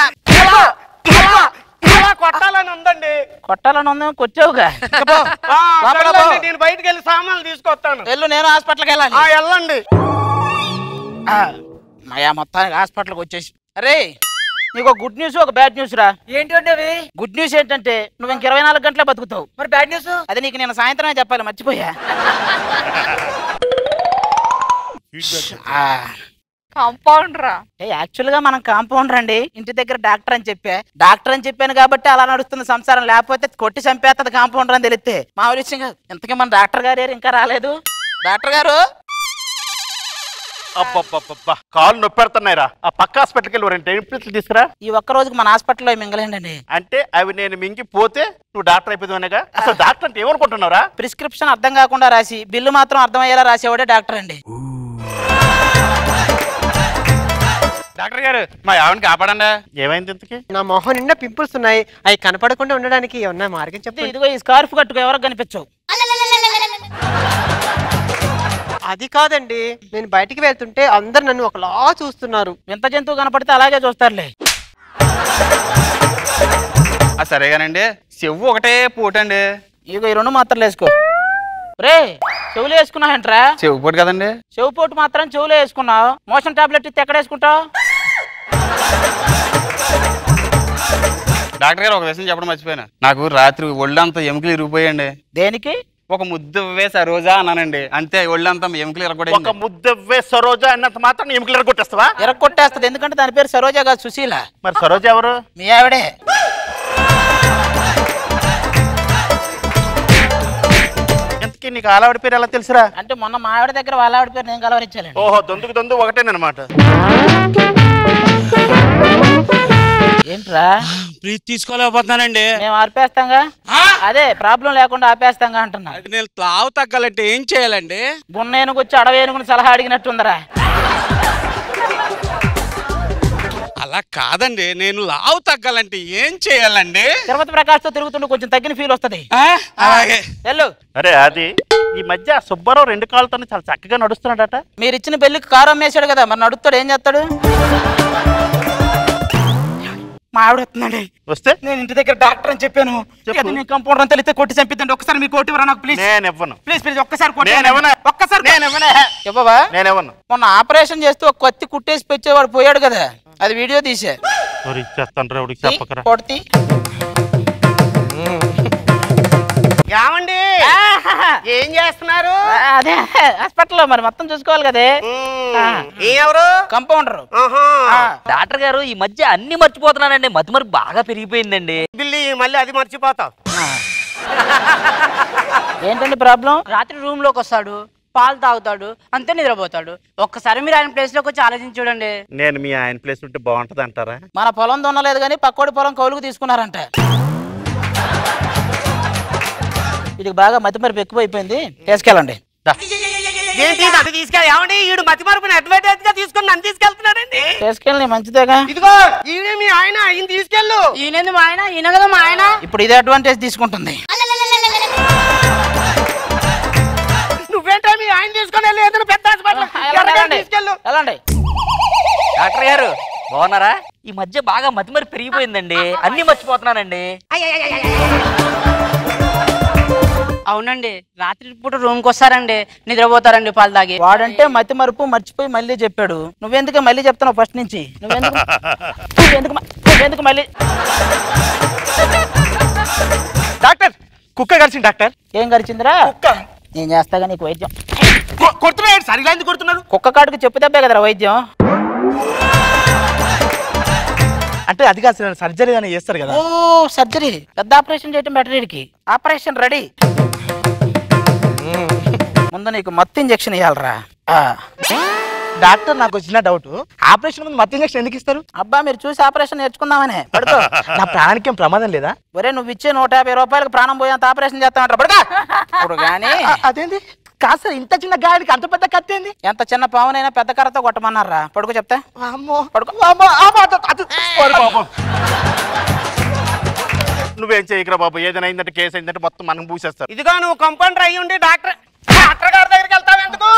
కొట్టాలని ఉందండి. కొట్టాలని ఉంది, కొచ్చావుగా. నేను బయటకు వెళ్ళి సామాన్లు తీసుకొస్తాను. వెళ్ళు, నేను హాస్పిటల్కి వెళ్ళాలి. వెళ్ళండి. మయా మొత్తానికి హాస్పిటల్కి వచ్చేసి. అరే నీకు ఒక గుడ్ న్యూస్, ఒక బ్యాడ్ న్యూస్ రా. ఏంటండి అవి? గుడ్ న్యూస్ ఏంటంటే నువ్వు ఇంక 24 గంటలే బతుకుతావు. మరి బ్యాడ్ న్యూస్? అది నీకు నేను సాయంత్రమే చెప్పాలి, మర్చిపోయా. కాంపౌండరా? యాక్చువల్ గా మనం కాంపౌండర్ అండి, ఇంటి దగ్గర డాక్టర్ అని చెప్పాను కాబట్టి అలా నడుస్తుంది సంసారం. లేకపోతే కొట్టి చంపేస్తుంది కాంపౌండర్ అని తెలిస్తే. మా విషయంగా ఇంతకీ మన డాక్టర్ గారు ఇంకా రాలేదు. డాక్టర్ గారు కాళ్ళు నొప్పి పెడుతున్నాయిరా. ఆ పక్క హాస్పిటల్కి వెళ్ళి 2 ప్లేట్లు తీసుకురా. ఈ ఒక్క రోజుకి మన హాస్పిటల్లో మింగలేండి. అంటే అవి నేను మింగిపోతే నువ్వు డాక్టర్ అయిపోతావునేగా. అసలు డాక్టర్ అంటే ఏమనుకుంటున్నారా? ప్రిస్క్రిప్షన్ అర్థం కాకుండా రాసి బిల్లు మాత్రం అర్థమయ్యేలా రాసేవాడే డాక్టర్ అండి. డాక్టర్ గారు మా ఆవిడని కాపాడండి. ఏమైంది ఇంతకి? నా మొహం నిండా పింపుల్స్ ఉన్నాయి, అవి కనపడకుండా ఉండడానికి ఏమన్నా మార్గం చెప్పండి. ఇదిగో ఈ స్కార్ఫ్ కట్టుకో, ఎవరికి కనిపించవు. అది కాదండి, నేను బయటికి వెళ్తుంటే అందరు నన్ను ఒకలా చూస్తున్నారు. వింత జంతువు కనపడితే అలాగే చూస్తారులే. సరేగానండి, చెవు ఒకటే పోటండి. ఇదిగో ఈ 2 మాత్రలు వేసుకో. రే చెవులు వేసుకున్నావేంట్రా? చెవు పోటు కదండి. చెవు పోటు మాత్రం చెవులో వేసుకున్నావు. మోషన్ టాబ్లెట్ ఇస్తే ఎక్కడ వేసుకుంటావు? డాక్టర్ గారు ఒక విషయం చెప్పడం మర్చిపోయాను. నాకు రాత్రి ఒళ్ళంతా ఎముకలు ఇరిగిపోయండి. దేనికి? ఒక ముద్దవ్వే సరోజా అన్నానండి, అంతే ఒళ్ళంతా ఎముకలు ఇరగొట్టే. ఒక ముద్దవ్వే సరోజా అన్నంత మాత్రం ఎముకలు ఇరగొట్టేస్తావా? ఇరగొట్టేస్తుంది, ఎందుకంటే దాని పేరు సరోజా కాదు, సుశీల. మరి సరోజా ఎవరు? మీ ఆవిడే. ఎంతకీ నీకు ఆలవాడి పేరు ఎలా తెలుసురా? అంటే మొన్న మా ఆవిడ దగ్గర వాళ్ళ ఆవిడ పేరు నేను కలవరించాలండి. ఓహో, దొందు ఒకటేనమాట. ఏంట్రా ప్రీతి తీసుకోలేకపోతున్నానండి. మేము ఆపేస్తాంగా, అదే ప్రాబ్లం లేకుండా ఆపేస్తాంగా అంటున్నా. నేను లావు తగ్గాలంటే ఏం చేయాలండి? బున్నేనుకు వచ్చి అడవేనుకుని సలహా అడిగినట్టుందరా. అలా కాదండి, నేను లావు తగ్గాలంటే ఏం చేయాలండి? తిరుపతి ప్రకాష్ తో తిరుగుతుండే కొంచెం తగ్గిన ఫీల్ వస్తుంది. అలాగే. అరే అది ఈ మధ్య సుబ్బారావు 2 కాళ్ళతో చాలా చక్కగా నడుస్తున్నాడట. మీరు ఇచ్చిన పెళ్లికి కారు అమ్మేశాడు కదా, మరి నడుస్తాడు, ఏం చేస్తాడు? మా ఆవిడ వస్తుందండి. వస్తే నేను ఇంటి దగ్గర డాక్టర్ అని చెప్పాను. కంపౌండర్ అని తెలిస్తే కొట్టి చంపిద్దండి. ఒక్కసారి మీ కోటి ఇవ్వరా నాకు ప్లీజ్. నేను ఇవ్వను. ప్లీజ్ ఒక్కసారి మొన్న ఆపరేషన్ చేస్తూ ఒక కత్తి కుట్టేసి పెట్టేవాడు పోయాడు కదా, అది వీడియో తీసే. కొట్టి ఏమండి ఏం చేస్తున్నారు? అదే హాస్పిటల్లో మరి మొత్తం చూసుకోవాలి కదే. ఎవరు? కంపౌండర్. డాక్టర్ గారు ఈ మధ్య అన్ని మర్చిపోతున్నానండి, మతి బాగా పెరిగిపోయిందండి. బిల్లి మళ్ళీ అది మర్చిపోతావు. ఏంటండి ప్రాబ్లం? రాత్రి రూమ్ లోకి వస్తాడు, పాలు తాగుతాడు, అంతే నిద్రపోతాడు. ఒక్కసారి మీరు ఆయన ప్లేస్ లోకి వచ్చి ఆలోచించి చూడండి. నేను మీ ఆయన ప్లేస్ ఉంటే బాగుంటది అంటారా? మన పొలం దున్నలేదు కానీ పక్కోడి పొలం కౌలుకు తీసుకున్నారంట. ఇది బాగా మతిమరుపు ఎక్కువైపోయింది, తీసుకెళ్ళండి. తీసుకెళ్ళి ఈడు మతి మరుపుని అడ్వాంటేజ్ గా తీసుకుని నన్ను తీసుకెళ్తున్నాడండి. తీసుకెళ్ళి మంచిదేగా. ఇదిగో ఈయన మీ ఆయన, ఈయన తీసుకెళ్ళు. ఈయన మా ఆయన, ఈయన కదా మా ఆయన. ఇప్పుడు ఇదే అడ్వాంటేజ్ తీసుకుంటుంది. నువ్వేంటో మీ ఆయన తీసుకుని వెళ్ళి ఏదైనా పెద్ద హాస్పిటల్ తీసుకెళ్ళు. వెళ్ళండి. డాక్టర్ గారు బాగున్నారా? ఈ మధ్య బాగా మతిమరుపు పెరిగిపోయిందండి, అన్ని మర్చిపోతున్నానండి. అవునండి, రాత్రి పూట రూమ్ కి వస్తారండి, నిద్రపోతారండి పాలు తాగి. వాడంటే మతి మరుపు మర్చిపోయి మళ్ళీ చెప్పాడు. నువ్వెందుకు మళ్ళీ చెప్తున్నావు ఫస్ట్ నుంచి? నువ్వెందుకు మళ్ళీ? డాక్టర్ కుక్క కలిసింది. డాక్టర్ ఏం కలిసిందిరా? నేను చేస్తాగా నీకు వైద్యం. కొడుతున్నాడు సరిగా ఎందుకు కొడుతున్నారు? కుక్క కాటుకు చెప్పు దెబ్బే కదరా వైద్యం. అంటే అది కాదు, సర్జరీ అని చేస్తారు కదా. ఓ సర్జరీ, పెద్ద ఆపరేషన్ చేయటం బెటర్. వీడికి ఆపరేషన్ రెడీ. ముందు నీకు మత్తు ఇంజక్షన్ ఇవ్వాలరా. డాక్టర్ నాకు వచ్చిన డౌట్, ఆపరేషన్ ముందు మత్తు ఇంజక్షన్ ఎందుకు ఇస్తారు? అబ్బా మీరు చూసి ఆపరేషన్ నేర్చుకుందామనే. పడుకో. నా ప్రాణానికి ఏం ప్రమాదం లేదా? ఒరే నువ్వు ఇచ్చే 150 రూపాయలకు ప్రాణం పోయేంత ఆపరేషన్ చేస్తామంటారు. పడుకో. ఇప్పుడు కానీ అదేంటి కాదు సార్, ఇంత చిన్న గాయానికి అంత పెద్ద కత్తి ఏంది? ఎంత చిన్న పావునైనా పెద్ద కర్రతో కొట్టమన్నారా. పడుకో చెప్తా. నువ్వేం చేయకరా బాబు, ఏదైనా అయిందంటే కేసు అయిందంటే మొత్తం మనం పూసేస్తారు. ఇదిగో నువ్వు కంపౌండర్ అయ్యి ఉండి డాక్టర్ గారి దగ్గరికి వెళ్తావు ఎందుకు?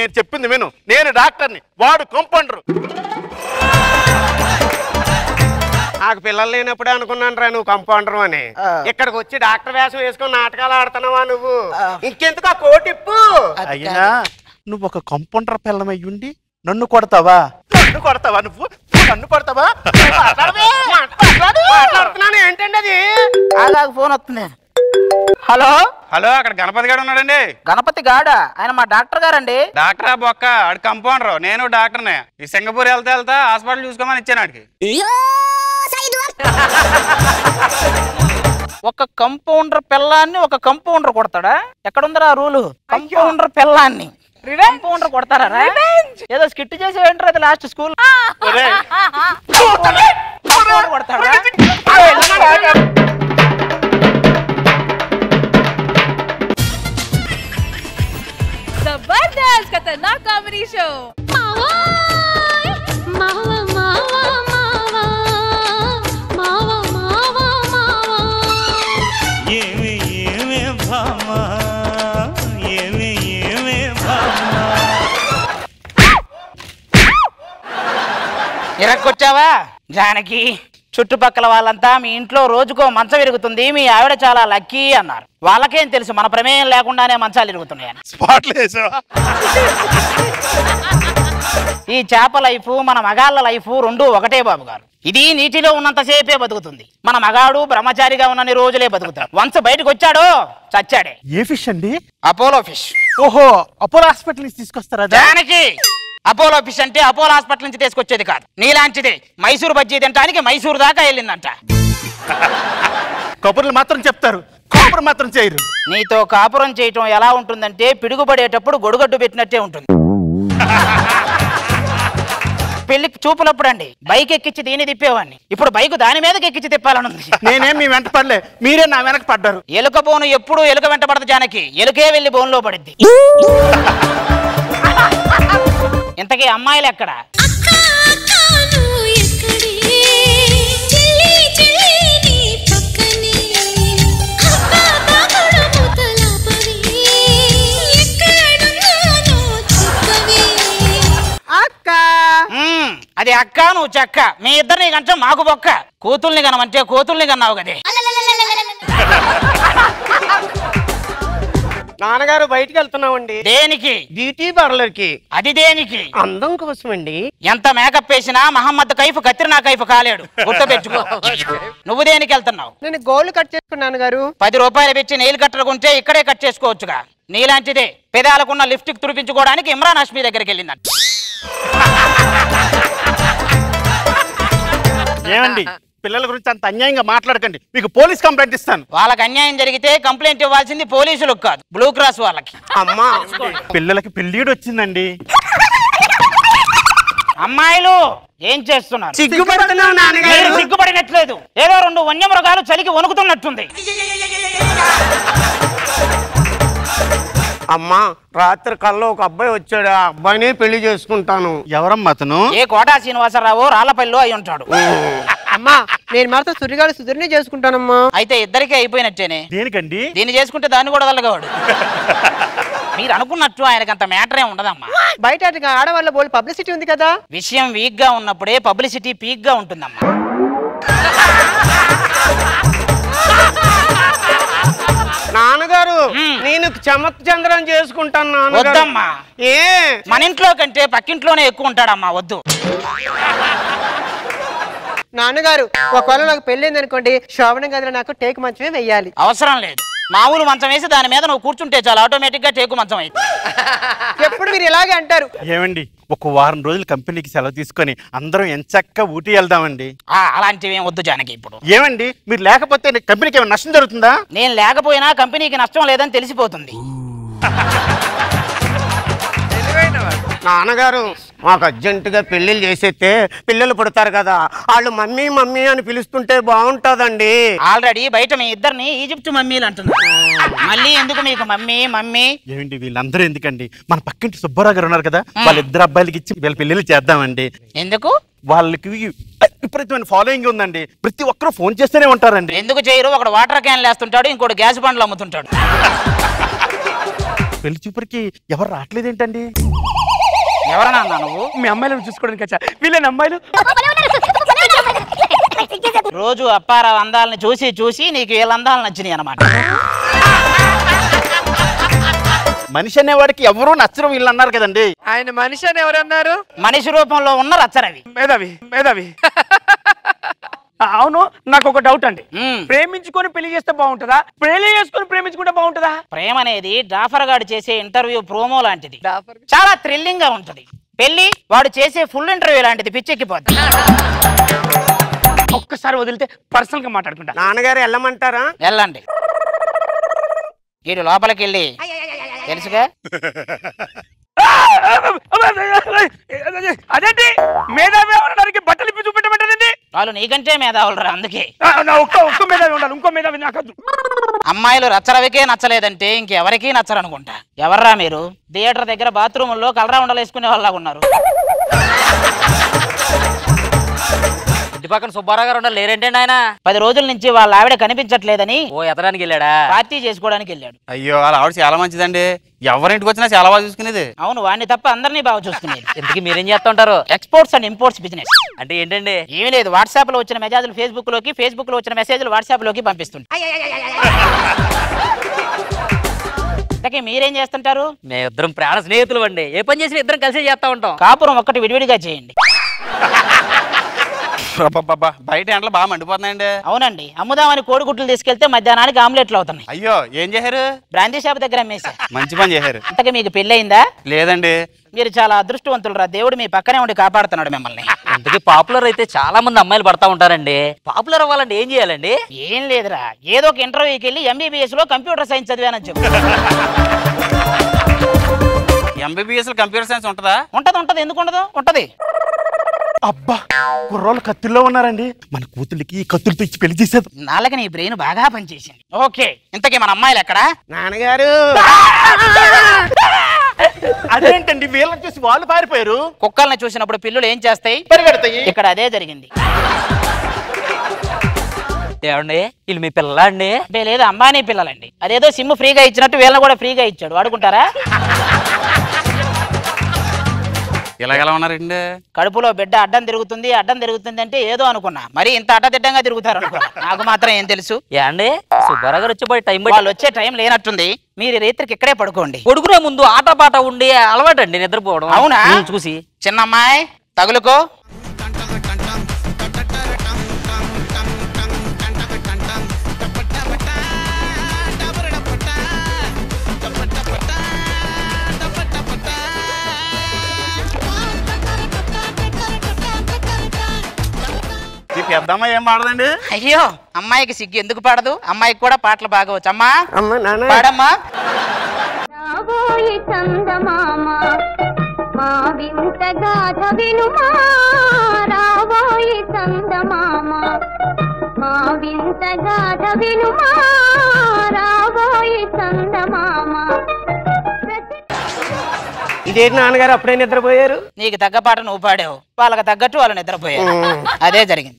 నేను చెప్పింది విను. నేను డాక్టర్ని, వాడు కంపౌండర్. నాకు పిల్లలు లేనప్పుడే అనుకున్నాను రా నువ్వు కంపౌండర్ అని. ఇక్కడికి వచ్చి డాక్టర్ వేషం వేసుకొని నాటకాలు ఆడుతున్నావా నువ్వు? ఇంకెందుకు ఆ కోటిప్పు? అయినా నువ్వు ఒక కంపౌండర్ పిల్లమయ్యుండి నన్ను కొడతావా? నన్ను కొడతావా? నువ్వు నన్ను కొడతావా? మాట్లాడుతున్నాను ఏంటండి అది? అలాగ ఫోన్ వస్తుంది. హలో హలో, అక్కడ గణపతి గారు ఉన్నాడండి. గణపతి గాడా? ఆయన మా డాక్టర్ గారండి. డాక్టరా బొక్క, ఆడు కంపౌండర్, నేను డాక్టర్నే. ఈ సింగపూర్ వెళ్తా హాస్పిటల్ చూసుకోమని ఇచ్చాను ఆడికి. ఒక కంపౌండర్ పిల్లాన్ని ఒక కంపౌండర్ కొడతాడా? ఎక్కడుందరా రూలు? కంపౌండర్ పిల్లాన్ని కంపౌండర్ కొడతారా? ఏదో స్కిట్ చేసి ఏంటారు అది లాస్ట్ స్కూల్ కొడతాడా? जबरदस्त खतरनाक कॉमेडी शो ఇరక్కొచ్చావా జానకి? చుట్టుపక్కల వాళ్ళంతా మీ ఇంట్లో రోజుకో మంచం విరుగుతుంది, మీ ఆవిడ చాలా లక్కీ అన్నారు. వాళ్ళకేం తెలుసు మన ప్రమేయం లేకుండానే మంచాలు ఇరుగుతున్నాయని. ఈ చేప లైఫ్ మన మగాళ్ళ లైఫ్ రెండు ఒకటే బాబు గారు. ఇది నీటిలో ఉన్నంతసేపే బతుకుతుంది. మన మగాడు బ్రహ్మచారిగా ఉన్నన్ని రోజులే బతుకుతాడు. వన్స్ బయటకు వచ్చాడో చచ్చాడే. ఏ ఫిష్ అండి? Apollo fish. ఓహో, అపోలో హాస్పిటల్ నుంచి తీసుకొస్తారా? దానికి అపోలో ఫిష్ అంటే అపోలో హాస్పిటల్ నుంచి తీసుకొచ్చేది కాదు, నీలాంటిదే. మైసూరు బజ్జీ తినడానికి మైసూరు దాకా వెళ్ళిందంట. కబుర్లు మాత్రం చెప్తారు, కాపురం మాత్రం చేయరు. నీతో కాపురం చేయటం ఎలా ఉంటుందంటే పిడుగుపడేటప్పుడు గొడుగడ్డు పెట్టినట్టే ఉంటుంది. పెళ్లి చూపులప్పుడు అండి బైక్ ఎక్కించి దీన్ని తిప్పేవాడిని, ఇప్పుడు బైక్ దాని మీదకి ఎక్కించి తిప్పాలని ఉంది. నేనేం మీ వెంట పడలే, మీరే నా వెనక పడ్డారు. ఎలుక బోను ఎప్పుడు ఎలుక వెంట పడదు జానకి, ఎలుకే వెళ్ళి బోన్లో పడిద్ది. ఇంతకీ అమ్మాయిలు ఎక్కడ? అది అక్క నువ్వు చెక్క, మీ ఇద్దరిని కంటే మాకు బొక్క. కూతుల్ని కనమంటే కోతుల్ని కన్నావు కదే. నాన్నగారు బయటికి వెళ్తున్నామండి. దేనికి? బ్యూటీ పార్లర్ కి. అది దేనికి? అందం కోసం అండి. ఎంత మేకప్ వేసినా మహమ్మద్ కైఫ్ కత్రినా కైఫ్ కాలేడు, గుర్తుపెట్టుకో. నువ్వు దేనికి వెళ్తున్నావు? నేను గోల్డ్ కట్ చేసుకున్నాను గారు. 10 రూపాయలు పెట్టి నెయిల్ కట్టర్ కొంటే ఇక్కడే కట్ చేసుకోవచ్చుగా. నీలాంటిదే పెదాలకున్న లిప్స్టిక్ తుడిపించుకోవడానికి ఇమ్రాన్ హష్మీ దగ్గరికి వెళ్ళిందంట. ఏమండి, పిల్లల గురించి అంత అన్యాయంగా మాట్లాడకండి, మీకు పోలీస్ కంప్లైంట్ ఇస్తాను. వాళ్ళకి అన్యాయం జరిగితే కంప్లైంట్ ఇవ్వాల్సింది పోలీసులకు కాదు, బ్లూ క్రాస్ వాళ్ళకి. అమ్మా, పిల్లలకి పెళ్ళిడు వచ్చిందండి. అమ్మాయిలు ఏం చేస్తున్నారు? సిగ్గుపడుతున్నావు నాన్నగారు. మీరు సిగ్గుపడినట్లేదు, ఏదో 2 వన్యమృగాలు చలికి వణుకుతున్నట్టుంది. అమ్మా, రాత్రి కల్లో ఒక అబ్బాయి వచ్చాడు, ఆ అబ్బాయిని పెళ్లి చేసుకుంటాను. ఎవరమ్మా అతను? ఏ కోటా శ్రీనివాసరావు రాళ్లపల్లిలో అయి ఉంటాడు. అమ్మా, నేను మాత్రం సురిగాడు సుధురిని చేసుకుంటానమ్మా. అయితే ఇద్దరికీ అయిపోయినట్టేనే. దేనికండి? దీన్ని చేసుకుంటే దాన్ని కూడా వదలగవాడు. మీరు అనుకున్నట్టు ఆయనకి అంత మ్యాటరే ఉండదమ్మా. బయట ఆడవాళ్ళ బోల్ పబ్లిసిటీ ఉంది కదా. విషయం వీక్ గా ఉన్నప్పుడే పబ్లిసిటీ పీక్ గా ఉంటుందమ్మా. నాన్నగారు, నేను చమక్ చంద్రం చేసుకుంటాను. వద్దమ్మా, ఏ మన ఇంట్లో కంటే పక్కింట్లోనే ఎక్కువ ఉంటాడమ్మా, వద్దు. నాన్నగారు, ఒకవేళ నాకు పెళ్ళింది అనుకోండి, శోభనం గదిలో నాకు టేకు మంచమే వెయ్యాలి. అవసరం లేదు, మామూలు మంచం వేసి దాని మీద నువ్వు కూర్చుంటే చాలు, ఆటోమేటిక్ గా టేకు మంచం అయితే. ఎప్పుడు మీరు ఇలాగే అంటారు. ఏమండి, ఒక వారం రోజులు కంపెనీకి సెలవు తీసుకొని అందరం ఎంచక్క ఊటీ వెళ్దామండి. అలాంటివి ఏం వద్దు జానకి ఇప్పుడు. ఏమండి, మీరు లేకపోతే కంపెనీకి ఏమైనా నష్టం జరుగుతుందా? నేను లేకపోయినా కంపెనీకి నష్టం లేదని తెలిసిపోతుంది. నాన్నగారు, మాకు అర్జెంటుగా పెళ్లిళ్ళు చేసేస్తే పిల్లలు పుడతారు కదా, వాళ్ళు మమ్మీ మమ్మీ అని పిలుస్తుంటే బాగుంటుందండి. ఆల్రెడీ బయట మీ ఇద్దరిని ఈజిప్ట్ మమ్మీలు అంటున్నారు, మళ్ళీ ఎందుకు మీకు మమ్మీ మమ్మీ? ఏమండి, వీళ్ళందరూ ఎందుకండి? మన పక్కింటి సుబ్బారావు గారు ఉన్నారు కదా, వాళ్ళిద్దరు అబ్బాయిలకి ఇచ్చి వీళ్ళ పెళ్లిళ్ళు చేద్దామండి. ఎందుకు? వాళ్ళకి విపరీతమైన ఫాలోయింగ్ ఉందండి, ప్రతి ఒక్కరు ఫోన్ చేస్తూనే ఉంటారండి. ఎందుకు చేయరు? ఒకడు వాటర్ క్యాన్లు వేస్తుంటాడు, ఇంకోటి గ్యాస్ బండ్లు అమ్ముతుంటాడు. పెళ్లి చూపురికి ఎవరు రావట్లేదేంటండి? ఎవరన్నా అన్నా నువ్వు? మీ అమ్మాయిలను చూసుకోవడానికి వచ్చా. వీళ్ళని అమ్మాయిలు రోజు అప్పారావు అందాలని చూసి చూసి నీకు వీళ్ళ అందాలు నచ్చినాయి అన్నమాట. మనిషి అనేవాడికి ఎవరూ నచ్చరు వీళ్ళు అన్నారు కదండి. ఆయన మనిషి అని ఎవరన్నారు? మనిషి రూపంలో ఉన్న రచ్చరవి. మేధావి అవును, నాకు ఒక డౌట్ అండి. ప్రేమించుకొని పెళ్లి చేస్తే బాగుంటుందా, పెళ్లి చేసుకొని ప్రేమించుకుంటే బాగుంటుందా? ప్రేమ అనేది డాఫర్ గాడు చేసే ఇంటర్వ్యూ ప్రోమో లాంటిది, చాలా థ్రిల్లింగ్ గా ఉంటది. పెళ్లి వాడు చేసే ఫుల్ ఇంటర్వ్యూ లాంటిది, పిచ్చెక్కిపోద్ది. ఒక్కసారి వదిలితే పర్సనల్ గా మాట్లాడుకుంటా. నాన్నగారు వెళ్ళమంటారా? వెళ్ళండి. వీడు లోపలికి వెళ్ళి తెలుసుగా అదేంటి మేధావి ఎవరికి బట్టలు ఇప్పి చూపెట్టమంటారండి? వాళ్ళు నీకంటే మేధావులరా, అందుకే. ఒక్క మేధావి ఉండాలి, ఇంకో మేధావి నాకద్దు. అమ్మాయిలు రచ్చరవికే నచ్చలేదంటే ఇంకెవరికీ నచ్చరనుకుంటా. ఎవర్రా మీరు? థియేటర్ దగ్గర బాత్రూముల్లో కలరా ఉండలు వేసుకునే వాళ్ళగా ఉన్నారు. ఇంటి పక్కన సుబ్బారావు గారు ఉండాలి, లేరేంటండి ఆయన? 10 రోజుల నుంచి వాళ్ళ ఆవిడ కనిపించట్లేదని ఎతడానికి వెళ్ళాడా? పార్టీ చేసుకోవడానికి వెళ్ళాడు. అయ్యో వాళ్ళ ఆవిడ చాలా మంచిదండి, ఎవరింటికి వచ్చినా చాలా బాగా చూసుకునేది. అవును, వాడిని తప్ప అందరినీ బాగా చూసుకునేది. ఇంతకీ మీరేం చేస్తా ఉంటారు? Exports and imports business. అంటే ఏంటండి? ఏమీ లేదు, వాట్సాప్ లో వచ్చిన మెసేజ్లు ఫేస్బుక్ లోకి, ఫేస్బుక్ లో వచ్చిన మెసేజ్లు వాట్సాప్ లోకి పంపిస్తుంది. మీరేం చేస్తుంటారు? మేము ఇద్దరం ప్రాణ స్నేహితులు అండి, ఏ పని చేసినా ఇద్దరం కలిసి చేస్తా ఉంటాం. కాపురం ఒక్కటి విడివిడిగా చేయండి. బయట ఎండలు బాగా మండిపోతున్నాయండి. అవునండి, అమ్ముదామని కోడిగుడ్లు తీసుకెళ్తే మధ్యాహ్నానికి ఆమ్లెట్లు అవుతున్నాయి. అయ్యో ఏం చేశారు? బ్రాందీ షాప్ దగ్గర అమ్మేశా. మంచి పని చేశారు. ఇంతకీ మీకు పెళ్ళయిందా? లేదండి. మీరు చాలా అదృష్టవంతులు రా, దేవుడు మీ పక్కనే ఉండి కాపాడుతున్నాడు మిమ్మల్ని. ఇంతకీ పాపులర్ అయితే చాలా మంది అమ్మాయిలు పడతా ఉంటారండి. పాపులర్ అవ్వాలంటే ఏం చేయాలండి? ఏం లేదురా, ఏదో ఒక ఇంటర్వ్యూకి వెళ్ళి ఎంబీబీఎస్ లో కంప్యూటర్ సైన్స్ చదివానని చెప్పు. ఎంబీబీఎస్ లో కంప్యూటర్ సైన్స్ ఉంటదా? ఉంటది. ఎందుకు ఉండదు? ఉంటది. అబ్బా, కుర్రోళ్ళు కత్తుల్లో ఉన్నారండి. మన కూతుళ్ళకి ఈ కత్తులతో ఇచ్చి పెళ్లి చేసేది. నాలుగు నీ బ్రెయిన్ బాగా పనిచేసింది. ఓకే, ఇంతకీ మన అమ్మాయిలు ఎక్కడా? నాన్నగారు అదేంటండి వీళ్ళని చూసి వాళ్ళు పారిపోయారు? కుక్కల్ని చూసినప్పుడు పిల్లులు ఏం చేస్తాయి? పరిగెడతాయి. ఇక్కడ అదే జరిగింది. ఏమండి వీళ్ళు మీ పిల్లలా అండి? లేదు, అంబానీ పిల్లలండి. అదేదో సిమ్ ఫ్రీగా ఇచ్చినట్టు వీళ్ళని కూడా ఫ్రీగా ఇచ్చాడు, వాడుకుంటారా? ఇలా ఉన్నారండి. కడుపులో బిడ్డ అడ్డం తిరుగుతుంది అంటే ఏదో అనుకున్నా, మరి ఇంత అడ్డదిడ్డంగా తిరుగుతారు అనుకున్నా. నాకు మాత్రం ఏం తెలుసు. ఏండి సుబ్బారావు గారు వచ్చే టైం వాళ్ళు వచ్చే టైం లేనట్టుంది. మీరు రేత్రికి ఇక్కడే పడుకోండి. పడుకునే ముందు ఆటపాట ఉండి అలవాటు అండి నిద్రపోవడం. అవునా? చూసి చిన్నమ్మాయి తగులుకో. పెద్దమ్మ ఏం పాడదండి? అయ్యో, అమ్మాయికి సిగ్గు ఎందుకు పాడదు? అమ్మాయికి కూడా పాటలు బాగా వచ్చు. అమ్మా పాడమ్మా. ఇదేంటి నాన్నగారు అప్పుడే నిద్రపోయారు? నీకు తగ్గ పాట నువ్వు పాడావు, వాళ్ళకి తగ్గట్టు వాళ్ళు నిద్రపోయారు. అదే జరిగింది.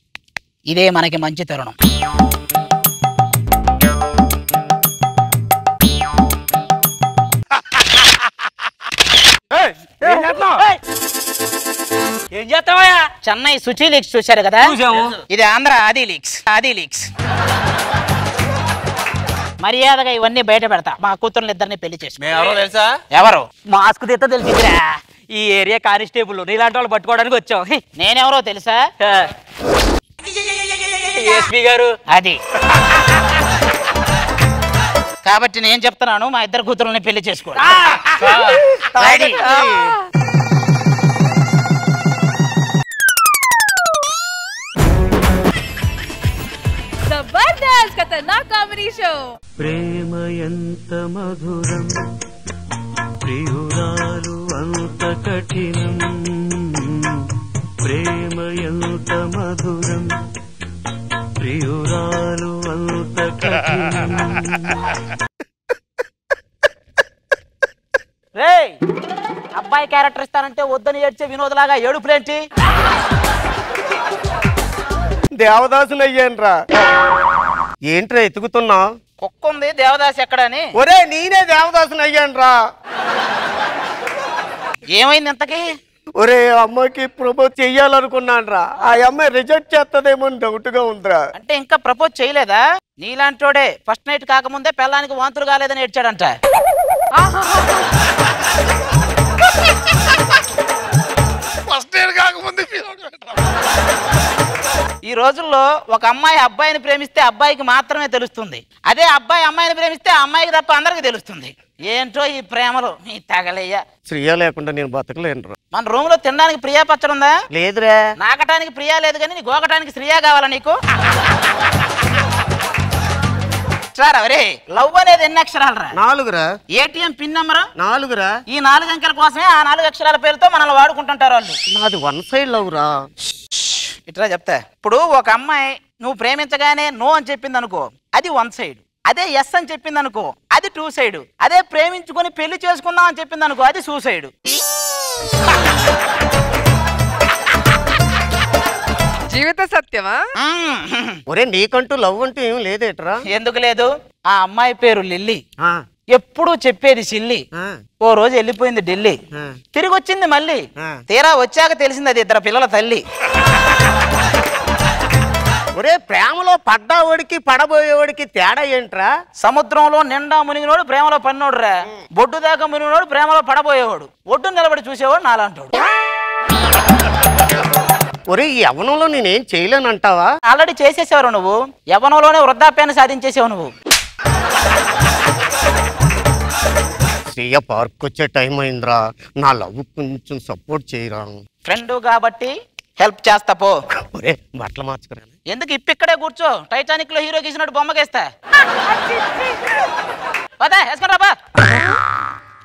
ఇదే మనకి మంచి తరుణం. ఏం చేస్తావా? చెన్నై సుచి లీక్స్ చూశారు కదా? ఇది ఆంధ్ర ఆది లీక్స్. మర్యాదగా ఇవన్నీ బయట పెడతా. మా కూతుర్ని ఇద్దరిని పెళ్లి చేసి. ఎవరో తెలుసా? ఎవరు? మాస్క్ తీత తెలిసిందిరా. ఈ ఏరియా కానిస్టేబుల్ నీలాంటి వాళ్ళు పట్టుకోవడానికి వచ్చాం. నేనెవరో తెలుసా? ఎస్పీ గారు. అది కాబట్టి నేను చెప్తున్నాను, మా ఇద్దరు కూతురుని పెళ్లి చేసుకో. జబర్దస్త్ ఖతర్నాక్ కామెడీ షో. ప్రేమ ఎంత మధురం, ప్రియురాలు అంత కఠినం. ప్రేమ ఎంత మధురం, ప్రియురాలు అంత కఠినం. రేయ్, అబ్బాయి క్యారెక్టర్ ఇస్తానంటే వద్దని ఏడ్చే వినోద్లాగా ఏడుపులేంటి? దేవదాసులు అయ్యాన్రా. ఏంట్రా ఎత్తుకుతున్నావు? కుక్క ఉంది దేవదాస్ ఎక్కడని. ఒరే నేనే దేవదాసుని అయ్యాను రా. ఏమైంది ఇంతకీ? ఒరే అమ్మాయికి ప్రపోజ్ చెయ్యాలనుకున్నాను రా. ఆ అమ్మాయి రిజెక్ట్ చేస్తదేమో డౌట్ గా ఉందిరా. అంటే ఇంకా ప్రపోజ్ చేయలేదా? నీలాంటోడే ఫస్ట్ నైట్ కాకముందే పెళ్ళానికి వాంతులు కాలేదని ఏడ్చాడంట. ఈ రోజుల్లో ఒక అమ్మాయి అబ్బాయిని ప్రేమిస్తే అబ్బాయికి మాత్రమే తెలుస్తుంది. అదే అబ్బాయి అమ్మాయిని ప్రేమిస్తే అమ్మాయికి తప్ప అందరికి తెలుస్తుంది. ఏంటో ఈ ప్రేమలు మీ తగలయ్యా. శ్రీయా లేకుండా నేను బతకలేను. మన రూమ్ లో తినడానికి ప్రియా పచ్చడి ఉందా? లేదురా. నాకటానికి ప్రియా లేదు కానీ నీ గోకటానికి శ్రియా కావాలా నీకు? లవ్ అనేది ఎన్ని అక్షరాలు రా? 4రా. ఏటీఎం పిన్ నెంబర్ 4రా. ఈ 4 అంకెల కోసమే ఆ 4 అక్షరాల పేరుతో మనల్ని వాడుకుంటుంటారు వాళ్ళు. నాది వన్ సైడ్ లవ్ రా. ఇట్లా చెప్తా. ఇప్పుడు ఒక అమ్మాయి నువ్వు ప్రేమించగానే నో అని చెప్పింది అనుకో, అది 1 సైడ్. అదే ఎస్ అని చెప్పింది అనుకో, అది 2 సైడ్. అదే ప్రేమించుకొని పెళ్లి చేసుకుందాం అని చెప్పింది అనుకో, అది సూసైడ్. జీవిత సత్యమా? ఒరే నీకంటూ లవ్ అంటూ ఏం లేదేట్రా? ఎందుకు లేదు? ఆ అమ్మాయి పేరు లిల్లీ. ఎప్పుడు చెప్పేది సిల్లి. ఓ రోజు వెళ్ళిపోయింది ఢిల్లీ, తిరిగి వచ్చింది మళ్ళీ. తీరా వచ్చాక తెలిసింది అది 2 పిల్లల తల్లి. ఒరే ప్రేమలో పడ్డావాడికి పడబోయేవాడికి తేడా ఏంట్రా? సముద్రంలో నిండా మునిగినోడు ప్రేమలో పడినోడు రా. బొడ్డు దాకా మునిగినోడు ప్రేమలో పడబోయేవాడు. ఒడ్డు నిలబడి చూసేవాడు నాలాంటోడు. ఒరే ఈ యవనంలో నేనేం చేయలేనంటావా? ఆల్రెడీ చేసేసావు నువ్వు. యవనంలోనే వృద్ధాప్యాన్ని సాధించేసావు నువ్వు. శ్రీయ పార్క్ వచ్చే టైం అయిందిరా. నా లవ్ కొంచెం సపోర్ట్ చేయరా. ఫ్రెండ్ కాబట్టి హెల్ప్ చేస్తా పో. ఒరే బట్టలు మార్చుకురా. ఎందుకు ఇప్పిక్కడే కూర్చో, టైటానిక్ లో హీరో గీసినట్టు బొమ్మకేస్తా.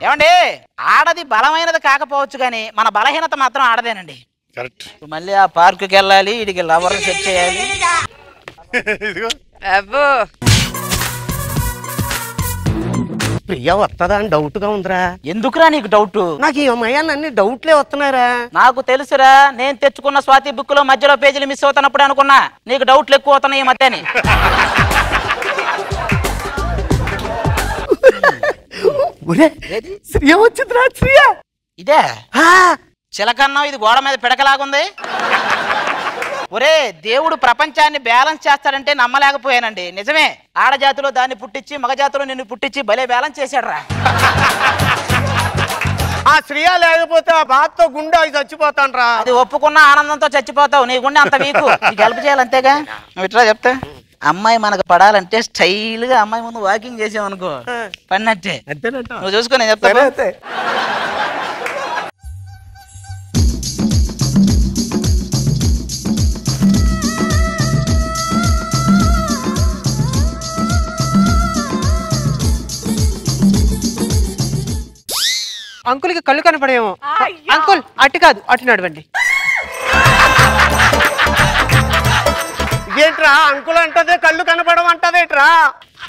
ఏమండి, ఆడది బలమైనది కాకపోవచ్చు కానీ మన బలహీనత మాత్రం ఆడదేనండి. మళ్ళీ ఆ పార్కుకి వెళ్ళాలి, ఇడికి లవర్ సెట్ చేయాలి. ప్రియా వస్తుందా అని డౌట్ గా ఉందిరా. ఎందుకురా నీకు డౌట్? నాకు ఈ అమ్మాయి అన్ని డౌట్లే వస్తున్నారా. నాకు తెలుసురా, నేను తెచ్చుకున్న స్వాతి బుక్ లో మధ్యలో పేజీలు మిస్ అవుతున్నప్పుడు అనుకున్నా నీకు డౌట్లు ఎక్కువ అవుతున్నాయి ఈ మధ్యని. శ్రీయ వచ్చిందిరా. శ్రీయ ఇదే చిలకన్నం, ఇది గోడ మీద పిడకలాగుంది. ఒరే దేవుడు ప్రపంచాన్ని బ్యాలెన్స్ చేస్తాడంటే నమ్మలేకపోయానండి. నిజమే, ఆడజాతిలో దాన్ని పుట్టించి మగజాతిలో నిన్ను పుట్టించి భలే బ్యాలెన్స్ చేశాడు రా. ఆ శ్రీయ లేకపోతే ఆ బాధతో గుండె అయి చచ్చిపోతాను రా. అది ఒప్పుకున్న ఆనందంతో చచ్చిపోతావు. నీ గుండె అంత వీకు, నీకు హెల్ప్ చేయాలంతేగా. నువ్వు ఇట్లా చెప్తా. అమ్మాయి మనకు పడాలంటే స్టైల్ గా అమ్మాయి ముందు వాకింగ్ చేసావనుకో పడినట్టే. నువ్వు చూసుకో, నేను చెప్తా. అంకుల్కి కళ్ళు కనపడేమో. అంకుల్ అటు కాదు, అటు నడవండి. ఏంట్రా అంకుల్ అంటదే కళ్ళు కనపడమంటదేట్రా?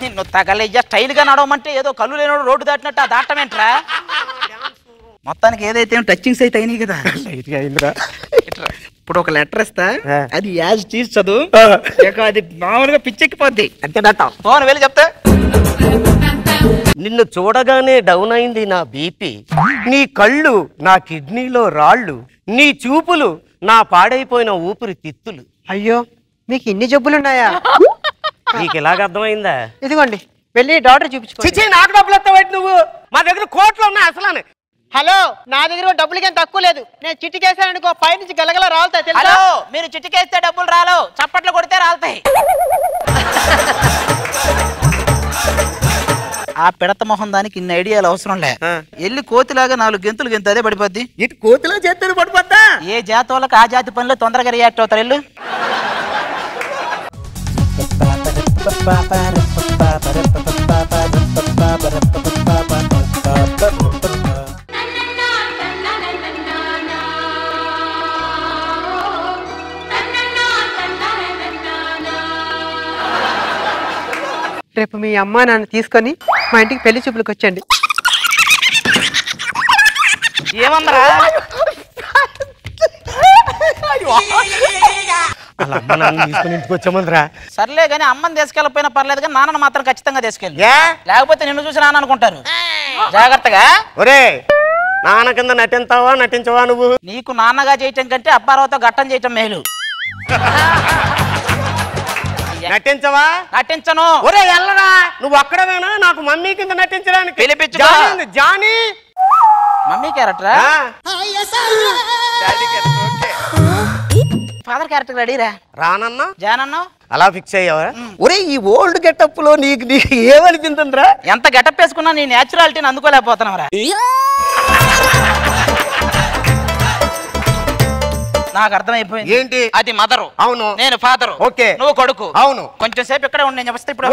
నిన్ను తగలేయ్యా. స్టైల్ గా నడవమంటే ఏదో కళ్ళు లేనోడు రోడ్డు దాటినట్టు ఆ దాటమేంట్రా? మొత్తానికి ఏదైతే టచింగ్స్ అయితే అయినాయి కదా. ఇప్పుడు ఒక లెటర్ ఇస్తా, అది యాజ్ టీజ్ చదువు. అది మామూలుగా పిచ్చెక్కిపోద్ది. అంతేనట. ఫోన్ వెళ్ళి చెప్తా. నిన్ను చూడగానే డౌన్ అయింది నా బీపీ. నీ కళ్ళు నా కిడ్నీలో రాళ్ళు. నీ చూపులు నా పాడైపోయిన ఊపిరి తిత్తులు. అయ్యో, మీకు ఇన్ని జబ్బులున్నాయా? నీకు ఎలాగ అర్థమైందా? ఇదిగోండి, వెళ్ళి డాక్టర్ చూపించుకోండి. నాకు డబ్బులు ఎత్తవేంటి నువ్వు? మా దగ్గర కోట్లు ఉన్నాయి అసలు. హలో, నా దగ్గర డబ్బులకి ఏం తక్కువ లేదు. నేను చిట్టికేసాననుకో పైనుంచి గలగల రాలుతాయి తెలుసా? హలో, మీరు చిట్టికేస్తే డబ్బులు రాలవు, చప్పట్లు కొడితే రాలుతాయి. ఆ పిడత మొహం దానికి ఇన్ని ఐడియాలు అవసరం లే. వెళ్ళి కోతిలాగా 4 గెంతులు గెంతు, అదే పడిపోద్ది. ఇటు కోతిలా చేస్తే పడిపోద్దా? ఏ జాతి వాళ్ళకి ఆ జాతి పనిలో తొందరగా రియాక్ట్ అవుతారు. వెళ్ళు. రేపు మీ అమ్మ నాన్న తీసుకొని మా ఇంటికి పెళ్లి చూపులకు వచ్చండి. ఏమన్నారా? అలా అమ్మ నాన్న తీసుకుని ఇంటికి వచ్చామందిరా. సర్లే గానీ అమ్మని తీసుకెళ్ళకపోయినా పర్లేదు కానీ నాన్నను మాత్రం ఖచ్చితంగా తీసుకెళ్ళి, లేకపోతే నిన్ను చూసి నాన్న అనుకుంటారు. జాగ్రత్తగా. ఒరే నాన్న కింద నటించావా నటించవా నువ్వు? నీకు నాన్నగా చేయటం కంటే అప్పారావుతో గట్టం చేయటం మేలు. నటించవా? నటించను. ఒరే ఎల్లరా నువ్వు అక్కడవేనా నాకు మమ్మీ కింద నటించడానికి? పిలిపించుకో. జానీ మమ్మీ క్యారెక్టరా? ఫాదర్ క్యారెక్టర్ రెడీరా? రానన్నా జానన్నా అలా ఫిక్స్ అయ్యావా? ఒరే ఈ ఓల్డ్ గెటప్ లో నీకు ఏమనిపించిందిరా? ఎంత గెటప్ వేసుకున్నా నీ నేచురాలిటీని అందుకోలేకపోతున్నావురా. నాకు అర్థమైపోయింది. ఏంటి? అది మదరు. అవును. నేను ఫాదరు. ఓకే. నువ్వు కొడుకు. అవును. కొంచెం సేపు ఇక్కడే ఉండి నేను చెప్తే ఇప్పుడు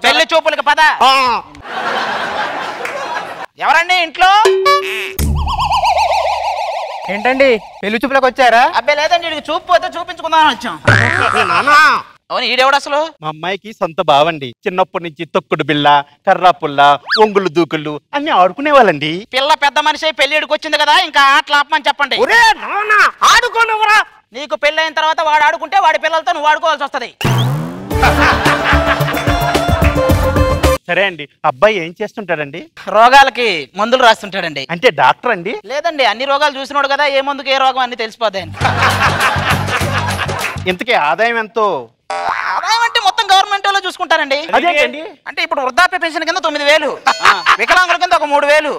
పెళ్లి చూపులకి పద. ఎవరండి ఇంట్లో? ఏంటండి పెళ్లి చూపులకు వచ్చారా? అబ్బాయి లేదండి, వీడికి చూపు పోతే చూపించుకుందామని వచ్చాం. అవును, ఈడెవడు అసలు? మా అమ్మాయికి సొంత బావండి. చిన్నప్పటి నుంచి తొక్కుడు బిళ్ళ, కర్రా పుల్ల, ఒంగులు దూకులు అన్ని ఆడుకునే వాళ్ళండి. పిల్ల పెద్ద మనిషి పెళ్లిడికి వచ్చింది కదా, ఇంకా ఆటలు ఆపమని చెప్పండి. ఆడుకోనవరా? నీకు పెళ్లి అయిన తర్వాత వాడు ఆడుకుంటే వాడి పిల్లలతో నువ్వు ఆడుకోవాల్సి వస్తది. సరే అండి, అబ్బాయి ఏం చేస్తుంటాడండి? రోగాలకి మందులు రాస్తుంటాడండి. అంటే డాక్టర్ అండి? లేదండి, అన్ని రోగాలు చూసినోడు కదా, ఏ మందుకు ఏ రోగం అన్ని తెలిసిపోతాయండి. ఇంతకీ ఆదాయం ఎంతో? ఆదాయం అంటే మొత్తం గవర్నమెంట్ లో చూసుకుంటారండి. అదేంటండి? అంటే ఇప్పుడు వృద్ధాప్య పెన్షన్ కింద 9,000, వికలాంగుల కింద ఒక 3,000,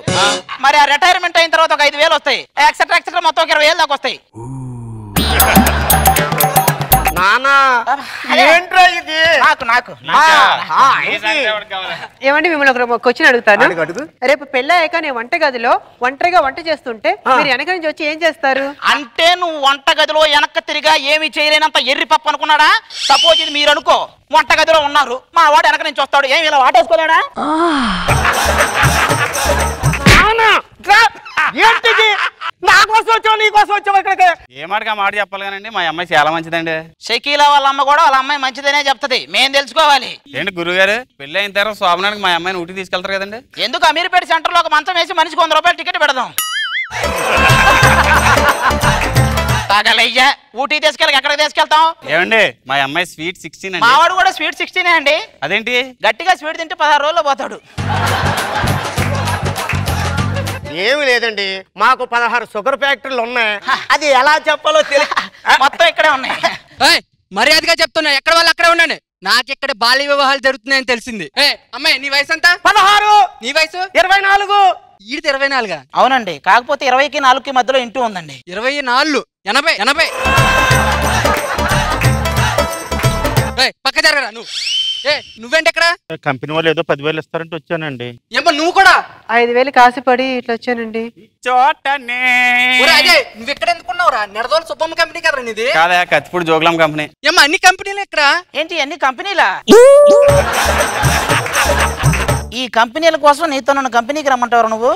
మరి ఆ రిటైర్మెంట్ అయిన తర్వాత ఒక 5,000 వస్తాయి, ఎక్సెట్రా ఎక్సెట్రా మొత్తం ఒక 20,000 దాకా వస్తాయి. నానా ఏంట్రా ఇది? నాకు ఏమండి మిమ్మల్ని ఒక క్వశ్చన్ అడుగుతాను. రేపు పెళ్ళయ్యాక నేను వంటగదిలో ఒంటరిగా వంట చేస్తుంటే మీరు వెనక నుంచి వచ్చి ఏం చేస్తారు? అంటే నువ్వు వంటగదిలో వెనక్కి తిరిగా ఏమి చేయలేనంత ఎర్రి పప్పు అనుకున్నాడా? సపోజ్ ఇది మీరు అనుకో, వంటగదిలో ఉన్నారు, మా వాడు వెనక నుంచి వస్తాడు, ఏమి ఇలా వాటేసుకోలేడా? ఏంటిది? నా కోసం వచ్చావు నీ కోసం వచ్చావు ఇక్కడికి? ఏ మాటగా మాట చెప్పాలి కానండి, మా అమ్మాయి చాలా మంచిదండి. షకీలా వాళ్ళ అమ్మ కూడా వాళ్ళ అమ్మాయి మంచిదనే చెప్తది, మేం తెలుసుకోవాలి. ఏంటి గురుగారు, పెళ్లి అయిన తర్వాత శోభనానికి మా అమ్మాయిని ఊటీ తీసుకెళ్తారు కదండి? ఎందుకు? అమీర్పేట సెంటర్ లో ఒక మంచం వేసి మనిషికి 100 రూపాయలు టికెట్ పెడదాం. తాగలయ్యా, ఊటీ తీసుకెళ్ళి ఎక్కడికి తీసుకెళ్తాం? ఏమండి, మా అమ్మాయి స్వీట్ 16 అండి. మావాడు కూడా స్వీట్ 16 అండి. అదేంటి? గట్టిగా స్వీట్ తింటే 16 రోజుల్లో పోతాడు. ఏమి లేదండి, మాకు 16 షుగర్ ఫ్యాక్టరీలు ఉన్నాయి, అది ఎలా చెప్పాలో తెలియదు. మొత్తం ఇక్కడే ఉన్నాయి. మర్యాదగా చెప్తున్నా, ఎక్కడ వాళ్ళు అక్కడే ఉండండి. నాకు ఇక్కడ బాల్య వివాహాలు జరుగుతున్నాయని తెలిసింది. అమ్మాయి నీ వయసు ఎంత? 16. నీ వయసు? 24. ఈడిది 24. అవునండి, కాకపోతే 20కి 4కి మధ్యలో ఇంటూ ఉందండి. 24, 80. పక్క జరగరా నువ్వు. నువ్వేంటి ఎక్కడ? కంపెనీ వాళ్ళు ఏదో 10,000 ఇస్తారంటే వచ్చానండి. ఏమో నువ్వు కూడా 5,000 కాసిపడి ఇట్లా వచ్చానండి. చోటనే నువ్వు ఎక్కడ ఎందుకున్నావురా? నెడదోలు సుబ్బమ్మ కంపెనీ కదరా నీది? కాదా, కత్తిపూడి జోగులాం కంపెనీ. ఏమో అన్ని కంపెనీలు ఎక్కడ? ఏంటి అన్ని కంపెనీలా? ఈ కంపెనీల కోసం నీతో నన్ను కంపెనీకి రమ్మంటావు నువ్వు?